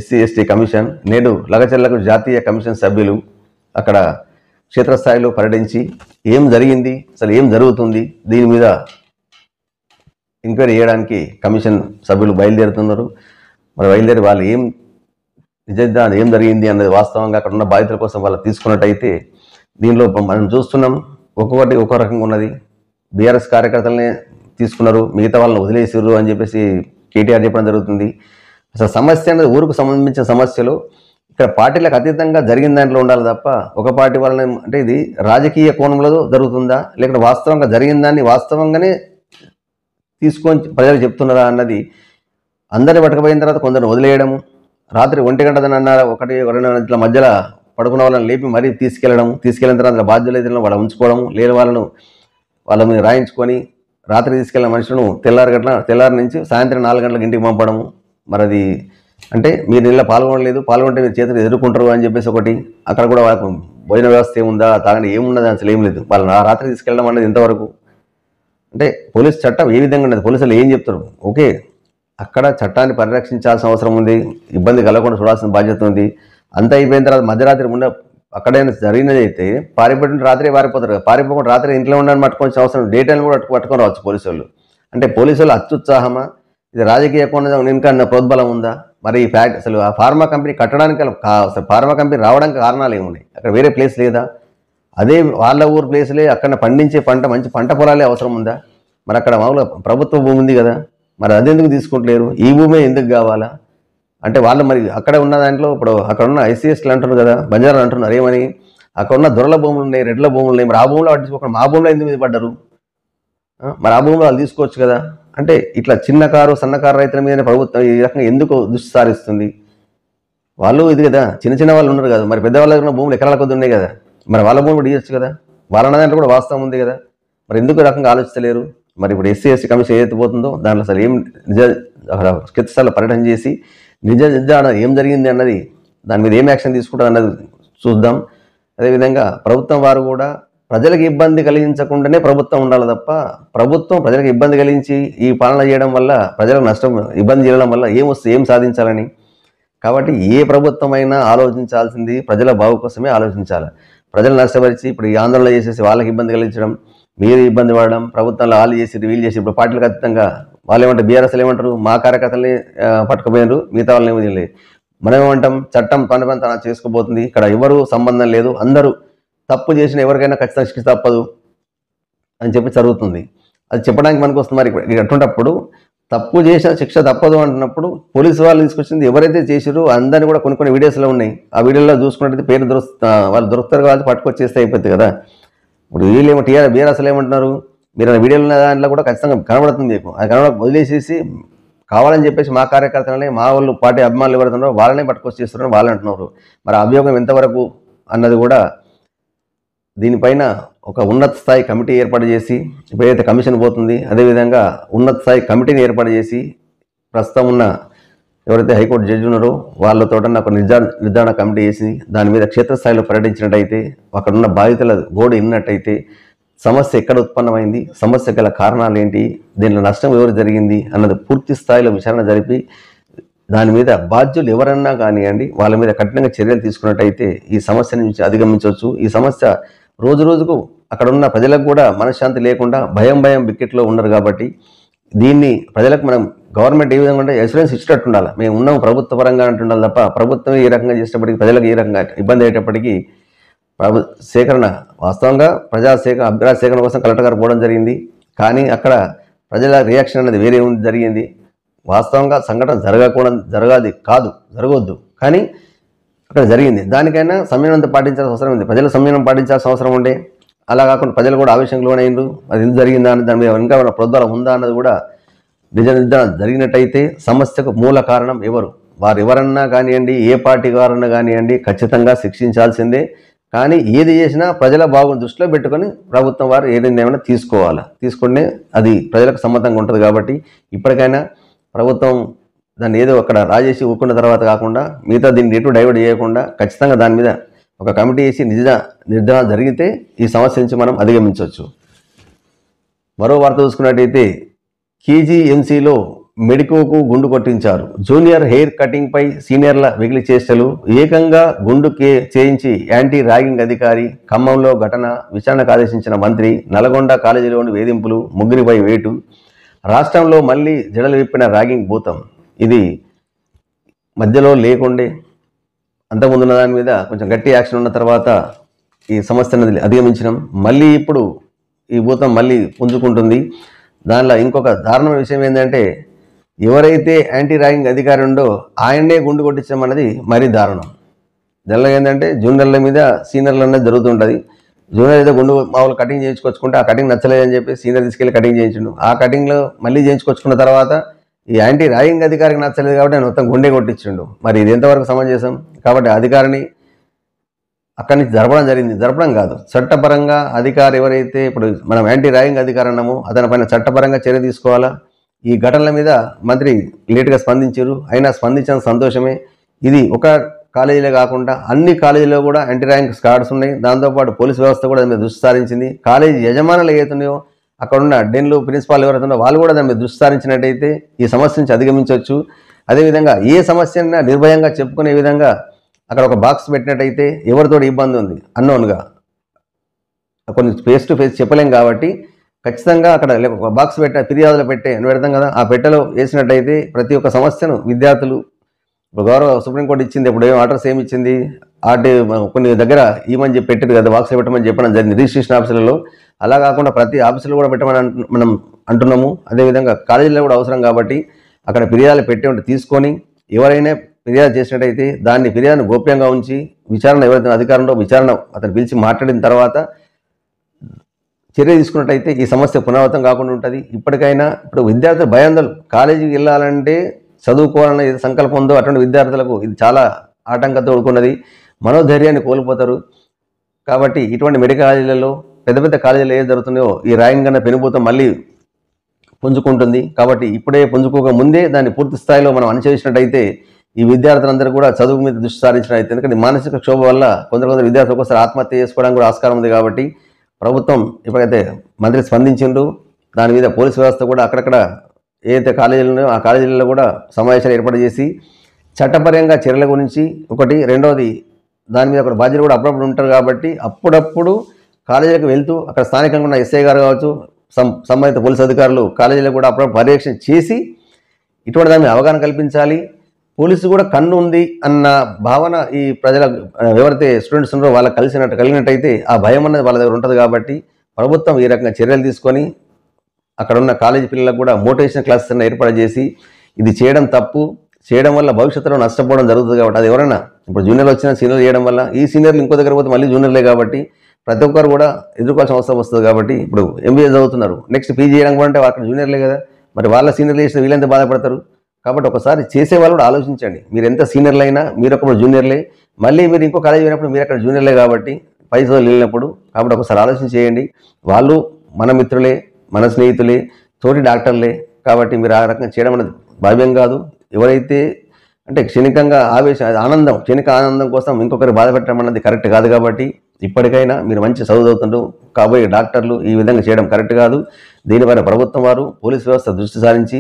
SC/ST కమిషన్. నేడు లగచర్లకు జాతీయ కమిషన్ సభ్యులు అక్కడ క్షేత్రస్థాయిలో పర్యటించి ఏం జరిగింది, అసలు ఏం జరుగుతుంది, దీని మీద ఎంక్వైరీ చేయడానికి కమిషన్ సభ్యులు బయలుదేరుతున్నారు. మరి బయలుదేరి వాళ్ళు నిజంగా ఏం జరిగింది అన్నది వాస్తవంగా అక్కడ ఉన్న బాధితుల కోసం వాళ్ళు తీసుకున్నట్టయితే దీనిలో మనం చూస్తున్నాం ఒక్కొక్కటి ఒక్కో రకంగా ఉన్నది. బీఆర్ఎస్ కార్యకర్తలనే తీసుకున్నారు, మిగతా వాళ్ళని వదిలేసారు అని చెప్పేసి కేటీఆర్ చెప్పడం జరుగుతుంది. అసలు సమస్య అనేది ఊరుకు సంబంధించిన సమస్యలు ఇక్కడ పార్టీలకు అతీతంగా జరిగిన దాంట్లో ఉండాలి తప్ప ఒక పార్టీ వాళ్ళని అంటే ఇది రాజకీయ కోణంలో జరుగుతుందా లేకపోతే వాస్తవంగా జరిగిన దాన్ని వాస్తవంగానే తీసుకొని ప్రజలు చెప్తున్నారా అన్నది. అందరిని పట్టుకుపోయిన తర్వాత కొందరు వదిలేయడము, రాత్రి 1 గంటదని అన్నారు, 1-2 గంటల మధ్యలో పడుకున్న వాళ్ళని లేపి మరీ తీసుకెళ్ళిన తర్వాత బాధ్యులు అయితే వాళ్ళు ఉంచుకోవడం, లేని వాళ్ళ మీద రాయించుకొని రాత్రి తీసుకెళ్ళిన మనుషులను తెల్లారి నుంచి సాయంత్రం 4 గంటలకు ఇంటికి పంపడము. మరి అది అంటే మీరు నీళ్ళ పాల్గొంటే మీరు చేతులు ఎదుర్కొంటారు అని చెప్పేసి ఒకటి. అక్కడ కూడా వాళ్ళకు భోజన వ్యవస్థ ఏముందా, తాగండి ఏమున్నది, అసలు ఏం లేదు. వాళ్ళని రాత్రి తీసుకెళ్ళడం అనేది ఇంతవరకు అంటే పోలీస్ చట్టం ఏ విధంగా ఉన్నది, పోలీసులు ఏం చెప్తారు? ఓకే, అక్కడ చట్టాన్ని పరిరక్షించాల్సిన అవసరం ఉంది, ఇబ్బంది కలగకుండా చూడాల్సిన బాధ్యత ఉంది. అంతా అయిపోయిన తర్వాత మధ్యరాత్రి అక్కడైనా జరిగినది అయితే పారిపోయిన రాత్రి పారిపోతారు, పారిపోకుండా రాత్రి ఇంట్లో ఉండని పట్టుకోవాల్సిన అవసరం, డే టైం కూడా పట్టుకొని రావచ్చు పోలీసు వాళ్ళు. అంటే పోలీసు వాళ్ళు అత్యుత్సాహమా, ఇది రాజకీయ కోణం ఇంకా ప్రోద్బలం ఉందా? మరి ఈ అసలు ఆ ఫార్మా కంపెనీ కట్టడానికి అసలు ఫార్మా కంపెనీ రావడానికి కారణాలు ఏమున్నాయి? అక్కడ వేరే ప్లేస్ లేదా? అదే వాళ్ళ ఊరు ప్లేస్లే అక్కడ పండించే పంట మంచి పంట పొలాలే అవసరం ఉందా? మరి అక్కడ మామూలుగా ప్రభుత్వ భూమి ఉంది కదా, మరి అదెందుకు తీసుకుంటలేరు? ఈ భూమే ఎందుకు కావాలా అంటే వాళ్ళు మరి అక్కడ ఉన్న దాంట్లో ఇప్పుడు అక్కడ ఉన్న ఐసీఎస్లు అంటున్నారు కదా, బంజారాలు అంటున్నారు ఏమని, అక్కడ ఉన్న దొరల భూములు ఉన్నాయి, రెడ్ల భూములు ఉన్నాయి, మరి ఆ భూములు పట్టించుకోకుండా మా భూమిలో ఎందుకు మీద పడ్డారు? మరి ఆ భూమిలో వాళ్ళు తీసుకోవచ్చు కదా. అంటే ఇట్లా చిన్నకారు సన్నకారు రైతుల మీద ప్రభుత్వం ఈ రకంగా ఎందుకు దృష్టి సారిస్తుంది? వాళ్ళు ఇది కదా, చిన్న చిన్న వాళ్ళు ఉన్నారు కదా, మరి పెద్దవాళ్ళ దగ్గర భూములు ఎకరాల కొద్ది ఉన్నాయి కదా, మరి వాళ్ళ భూములు కూడా ఇవ్వచ్చు కదా, వాళ్ళ దాంట్లో కూడా వాస్తవం ఉంది కదా, మరి ఎందుకు ఈ రకంగా ఆలోచించలేరు? మరి ఇప్పుడు ఎస్సీ కమిషన్ ఏదైతే పోతుందో దాంట్లో అసలు ఏం నిజ అక్కడ క్షేత్రస్థాయిలో పర్యటన చేసి నిజాన ఏం జరిగింది అన్నది, దాని మీద ఏం యాక్షన్ తీసుకుంటారు అన్నది చూద్దాం. అదేవిధంగా ప్రభుత్వం వారు కూడా ప్రజలకు ఇబ్బంది కలిగించకుండానే ప్రభుత్వం ఉండాలి తప్ప, ప్రభుత్వం ప్రజలకు ఇబ్బంది కలిగించి ఈ పాలన చేయడం వల్ల ప్రజలకు నష్టం ఇబ్బంది చేయడం వల్ల ఏం సాధించాలని. కాబట్టి ఏ ప్రభుత్వమైనా ఆలోచించాల్సింది ప్రజల బాగు కోసమే ఆలోచించాలి. ప్రజలు నష్టపరిచి ఇప్పుడు ఈ ఆందోళన చేసేసి వాళ్ళకి ఇబ్బంది కలిగించడం, మీరు ఇబ్బంది పడడం, ప్రభుత్వంలో వాళ్ళు చేసి వీళ్ళు చేసి ఇప్పుడు పార్టీలు ఖచ్చితంగా వాళ్ళు ఏమంటారు, బీఆర్ఎస్లు ఏమంటారు, మా కార్యకర్తల్ని పట్టుకుపోయినారు, మిగతా వాళ్ళని ఏమీ తెలియదు. మనం ఏమంటాం, చట్టం పని తన చేసుకోబోతుంది, ఇక్కడ ఎవరు సంబంధం లేదు, అందరూ తప్పు చేసిన ఎవరికైనా ఖచ్చితంగా శిక్ష తప్పదు అని చెప్పి జరుగుతుంది. అది చెప్పడానికి మనకు వస్తుంది. మరి అటువంటిప్పుడు తప్పు చేసిన శిక్ష తప్పదు అంటున్నప్పుడు పోలీసు వాళ్ళు తీసుకొచ్చింది ఎవరైతే చేసారో అందరినీ కూడా కొన్ని వీడియోస్లో ఉన్నాయి. ఆ వీడియోలో చూసుకున్నట్టయితే పేరు వాళ్ళు దొరుకుతారు కాబట్టి పట్టుకొచ్చేస్తే అయిపోతుంది కదా. ఇప్పుడు వీళ్ళేమో బీఆర్ఎస్లు ఏమంటున్నారు, మీరు ఆ వీడియోలు ఉన్న దాంట్లో కూడా ఖచ్చితంగా కనబడుతుంది మీకు, అది వదిలేసేసి కావాలని చెప్పేసి మా కార్యకర్తలని మా వాళ్ళు పార్టీ అభిమానులు ఎవరుతున్నారో వాళ్ళనే పట్టుకొచ్చేస్తున్నారని వాళ్ళు అంటున్నారు. మరి అభియోగం ఎంతవరకు అన్నది కూడా దీనిపైన ఒక ఉన్నత స్థాయి కమిటీ ఏర్పాటు చేసి, ఇప్పుడైతే కమిషన్ పోతుంది అదేవిధంగా ఉన్నత స్థాయి కమిటీని ఏర్పాటు చేసి ప్రస్తుతం ఉన్న ఎవరైతే హైకోర్టు జడ్జి ఉన్నారో వాళ్ళతో ఒక నిర్ధారణ కమిటీ చేసి దాని మీద క్షేత్రస్థాయిలో పర్యటించినట్టయితే, అక్కడున్న బాధితుల గోడు విన్నట్టయితే సమస్య ఎక్కడ ఉత్పన్నమైంది, సమస్య గల కారణాలు ఏంటి, దీనిలో నష్టం ఎవరు జరిగింది అన్నది పూర్తి స్థాయిలో విచారణ జరిపి దాని మీద బాధ్యులు ఎవరన్నా కానివ్వండి వాళ్ళ మీద కఠినంగా చర్యలు తీసుకున్నట్టయితే ఈ సమస్య నుంచి అధిగమించవచ్చు. ఈ సమస్య రోజు రోజుకు అక్కడ ఉన్న ప్రజలకు కూడా మనశ్శాంతి లేకుండా భయం బిక్కెట్లో ఉన్నారు. కాబట్టి దీన్ని ప్రజలకు మనం గవర్నమెంట్ ఏ విధంగా ఉంటే అష్యూరెన్స్ ఇచ్చేటట్టు ఉండాలి. మేము ఉన్నాం ప్రభుత్వ పరంగా అంటుండాలి తప్ప ప్రభుత్వం ఈ రకంగా చేసేటప్పటికి ప్రజలకు ఈ రకంగా ఇబ్బంది అయ్యేటప్పటికీ సేకరణ వాస్తవంగా అభిప్రాయ సేకరణ కోసం కలెక్టర్ గారు పోవడం జరిగింది. కానీ అక్కడ ప్రజల రియాక్షన్ అనేది వేరే జరిగింది. వాస్తవంగా సంఘటన జరగవద్దు కానీ అక్కడ జరిగింది. దానికైనా సంయమనం పాటించాల్సిన అవసరం ఉంది, ప్రజలు సంయమనం పాటించాల్సిన అవసరం ఉండే. అలా కాకుండా ప్రజలు కూడా ఆవేశంగా లోనైండ్రు, అది ఎందుకు జరిగిందా అని దాని మీద ఇంకా ప్రోద్బలం ఉందా అన్నది కూడా నిర్ధారణ జరిగినట్టయితే సమస్యకు మూల కారణం వారు ఎవరన్నా కానివ్వండి, ఏ పార్టీ వారన్నా కానివ్వండి ఖచ్చితంగా శిక్షించాల్సిందే. కానీ ఏది చేసినా ప్రజల బాగుని దృష్టిలో పెట్టుకొని ప్రభుత్వం వారు ఏమైనా తీసుకుంటే అది ప్రజలకు సమ్మతంగా ఉంటుంది. కాబట్టి ఇప్పటికైనా ప్రభుత్వం దాన్ని ఏదో అక్కడ రాజేసి ఊరుకున్న తర్వాత కాకుండా మిగతా దీన్ని ఎటు డైవర్ట్ చేయకుండా ఖచ్చితంగా దాని మీద ఒక కమిటీ వేసి నిర్ధారణ జరిగితే ఈ సమస్య నుంచి మనం అధిగమించవచ్చు. మరో వార్త చూసుకున్నట్టయితే కేజీఎంసీలో మెడికోకు గుండు కొట్టించారు. జూనియర్ హెయిర్ కటింగ్ పై సీనియర్ల వెకిలి చేష్టలు. ఏకంగా గుండు చేయించి యాంటీ ర్యాగింగ్ అధికారి. ఖమ్మంలో ఘటన. విచారణకు ఆదేశించిన మంత్రి. నల్గొండ కాలేజీలోని వేధింపులు. ముగ్గురిపై వేటు. రాష్ట్రంలో మళ్ళీ జడలు విప్పిన ర్యాగింగ్ భూతం. ఇది మధ్యలో లేకుండే అంతకుముందున్న దాని మీద కొంచెం గట్టి యాక్షన్ ఉన్న తర్వాత ఈ సమస్యను అధిగమించడం. మళ్ళీ ఇప్పుడు ఈ భూతం మళ్ళీ పుంజుకుంటుంది. దానిలో ఇంకొక దారుణమైన విషయం ఏంటంటే ఎవరైతే యాంటీ ర్యాగింగ్ అధికారి ఉండో ఆయన్నే గుండు కొట్టించడం అనేది మరీ దారుణం. దానిలో ఏంటంటే జూనియర్ల మీద సీనియర్లు అనేది జరుగుతుంటుంది. జూనియర్ ఏదో గుండు మామూలు కటింగ్ చేయించుకొచ్చుకుంటే ఆ కటింగ్ నచ్చలేదని చెప్పి సీనియర్ తీసుకెళ్ళి కటింగ్ చేయించిండు. ఆ కటింగ్లో మళ్ళీ చేయించుకొచ్చుకున్న తర్వాత ఈ యాంటీ ర్యాగింగ్ అధికారికి నచ్చలేదు కాబట్టి ఆయన మొత్తం గుండె కొట్టించిండు. మరి ఇది ఎంతవరకు సమంజసం? కాబట్టి అధికారిని అక్కడి నుంచి జరపడం కాదు, చట్టపరంగా అధికారి ఎవరైతే ఇప్పుడు మనం యాంటీ ర్యాగింగ్ అధికారి అన్నామో అతని పైన చట్టపరంగా చర్య తీసుకోవాలా. ఈ ఘటనల మీద మంత్రి లేటుగా స్పందించారు. అయినా స్పందించిన సంతోషమే. ఇది ఒక కాలేజీలే కాకుండా అన్ని కాలేజీలో కూడా యాంటీ ర్యాగింగ్ స్క్వాడ్స్ ఉన్నాయి. దాంతోపాటు పోలీస్ వ్యవస్థ కూడా దాని మీద దృష్టి సారించింది. కాలేజీ యజమానులు ఏవైతున్నాయో అక్కడున్న డెన్లు ప్రిన్సిపాల్ ఎవరైతే వాళ్ళు కూడా దాని మీద దృష్టి సారించినట్టయితే ఈ సమస్య నుంచి అధిగమించవచ్చు. అదేవిధంగా ఏ సమస్యను నిర్భయంగా చెప్పుకునే విధంగా అక్కడ ఒక బాక్స్ పెట్టినట్టయితే ఎవరితో ఇబ్బంది ఉంది అన్నోన్గా కొన్ని ఫేస్ టు ఫేస్ చెప్పలేం కాబట్టి ఖచ్చితంగా అక్కడ ఒక బాక్స్ ఫిర్యాదులు పెడతాం కదా, ఆ పెట్టెలో వేసినట్టయితే ప్రతి ఒక్క సమస్యను విద్యార్థులు ఇప్పుడు గౌరవ సుప్రీంకోర్టు ఇచ్చింది, ఇప్పుడు ఏం ఆర్డర్స్ ఏమి ఇచ్చింది, కొన్ని దగ్గర ఏమని చెప్పి పెట్టారు కదా, బాక్స్ పెట్టమని చెప్పడం జరిగింది రిజిస్ట్రేషన్ ఆఫీసులలో. అలా కాకుండా ప్రతి ఆఫీసులో కూడా పెట్టమని మనం అంటున్నాము. అదేవిధంగా కాలేజీలో కూడా అవసరం కాబట్టి అక్కడ ఫిర్యాదులు పెట్టి ఉంటే తీసుకొని ఎవరైనా ఫిర్యాదు చేసినట్టయితే దాన్ని ఫిర్యాదును గోప్యంగా ఉంచి విచారణ ఎవరైతే అధికారంలో విచారణ అతను పిలిచి మాట్లాడిన తర్వాత చర్య తీసుకున్నట్టయితే ఈ సమస్య పునరావృతం కాకుండా ఉంటుంది. ఇప్పటికైనా ఇప్పుడు విద్యార్థులు భయాందోళన, కాలేజీకి వెళ్ళాలంటే చదువుకోవాలన్న ఏదో సంకల్పం ఉందో అటువంటి విద్యార్థులకు ఇది చాలా ఆటంకంతో కూడుకున్నది, మనోధైర్యాన్ని కోల్పోతారు. కాబట్టి ఇటువంటి మెడికల్ కాలేజీలలో పెద్ద పెద్ద కాలేజీలు ఏది జరుగుతున్నాయో ఈ ర్యాంక్ అన్న పెనుభూతం మళ్ళీ పుంజుకుంటుంది. కాబట్టి ఇప్పుడే పుంజుకోక ముందే దాన్ని పూర్తి స్థాయిలో మనం అణచివేసినట్టయితే ఈ విద్యార్థులందరూ కూడా చదువు మీద దృష్టి సారించినట్టయితే, ఎందుకంటే మానసిక క్షోభ వల్ల కొందరు విద్యార్థులు ఒకసారి ఆత్మహత్య చేసుకోవడానికి కూడా ఆస్కారం ఉంది. కాబట్టి ప్రభుత్వం ఇప్పటికైతే మంత్రి స్పందించిండు, దాని మీద పోలీసు వ్యవస్థ కూడా అక్కడక్కడ ఏదైతే కాలేజీలు ఉన్నాయో ఆ కాలేజీలలో కూడా సమావేశాలు ఏర్పాటు చేసి చట్టపరంగా చర్యల గురించి ఒకటి, రెండవది దాని మీద ఒక బాధ్యత కూడా అప్పుడప్పుడు ఉంటారు. కాబట్టి అప్పుడప్పుడు కాలేజీలకు వెళ్తూ అక్కడ స్థానికంగా ఉన్న ఎస్ఐ గారు కావచ్చు, సంబంధిత పోలీసు అధికారులు కాలేజీలకు కూడా అప్పుడప్పుడు పర్యవేక్షణ చేసి ఇటువంటి దాని మీద అవగాహన కల్పించాలి. పోలీసు కూడా కన్ను ఉంది అన్న భావన ఈ ప్రజల ఎవరైతే స్టూడెంట్స్ ఉన్నారో వాళ్ళకి కలిగినట్టయితే ఆ భయం అన్నది వాళ్ళ దగ్గర ఉంటుంది. కాబట్టి ప్రభుత్వం ఈ రకంగా చర్యలు తీసుకొని అక్కడ ఉన్న కాలేజీ పిల్లలకు కూడా మోటివేషన్ క్లాసెస్ అన్న ఏర్పాటు చేసి ఇది చేయడం తప్పు, చేయడం వల్ల భవిష్యత్తులో నష్టపోవడం జరుగుతుంది. కాబట్టి అది ఎవరైనా ఇప్పుడు జూనియర్లు వచ్చిన సీనియర్ చేయడం వల్ల ఈ సీనియర్లు ఇంకో దగ్గర పోతే మళ్ళీ జూనియర్లే, కాబట్టి ప్రతి ఒక్కరు కూడా ఎదుర్కోవాల్సిన అవసరం వస్తుంది. కాబట్టి ఇప్పుడు ఎంబీఏ చదువుతున్నారు, నెక్స్ట్ పీజీ చేయడం కూడా అంటే అక్కడ జూనియర్లే కదా, మరి వాళ్ళ సీనియర్లు చేసిన వీళ్ళంతా బాధపడతారు. కాబట్టి ఒకసారి చేసే వాళ్ళు కూడా ఆలోచించండి, మీరు ఎంత సీనియర్లు అయినా మీరు ఒకప్పుడు జూనియర్లే, మళ్ళీ మీరు ఇంకో కాలేజ్ పోయినప్పుడు మీరు అక్కడ జూనియర్లే కాబట్టి పై చదువులు వెళ్ళినప్పుడు. కాబట్టి ఒకసారి ఆలోచన చేయండి, వాళ్ళు మన మిత్రులే, మన స్నేహితులే, తోటి డాక్టర్లే. కాబట్టి మీరు ఆ రకంగా చేయడం అనేది భావ్యం కాదు. ఎవరైతే అంటే క్షణికంగా క్షణిక ఆనందం కోసం ఇంకొకరు బాధ పెట్టడం అన్నది కరెక్ట్ కాదు. కాబట్టి ఇప్పటికైనా మీరు మంచి చదువుతుంటూ కాబోయే డాక్టర్లు ఈ విధంగా చేయడం కరెక్ట్ కాదు. దీనిపైన ప్రభుత్వం వారు పోలీసు వ్యవస్థ దృష్టి సారించి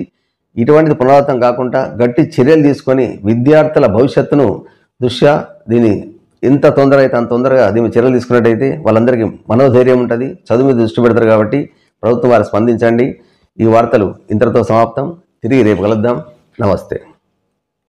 ఇటువంటిది పునరావృతం కాకుండా గట్టి చర్యలు తీసుకొని విద్యార్థుల భవిష్యత్తును దృష్ట్యా దీన్ని ఎంత తొందర అయితే అంత తొందరగా దీని చర్యలు తీసుకున్నట్టయితే వాళ్ళందరికీ మనోధైర్యం ఉంటుంది, చదువు మీద దృష్టి పెడతారు. కాబట్టి ప్రభుత్వం వారు స్పందించండి. ఈ వార్తలు ఇంతటితో సమాప్తం. తిరిగి రేపు కలుద్దాం. నమస్తే.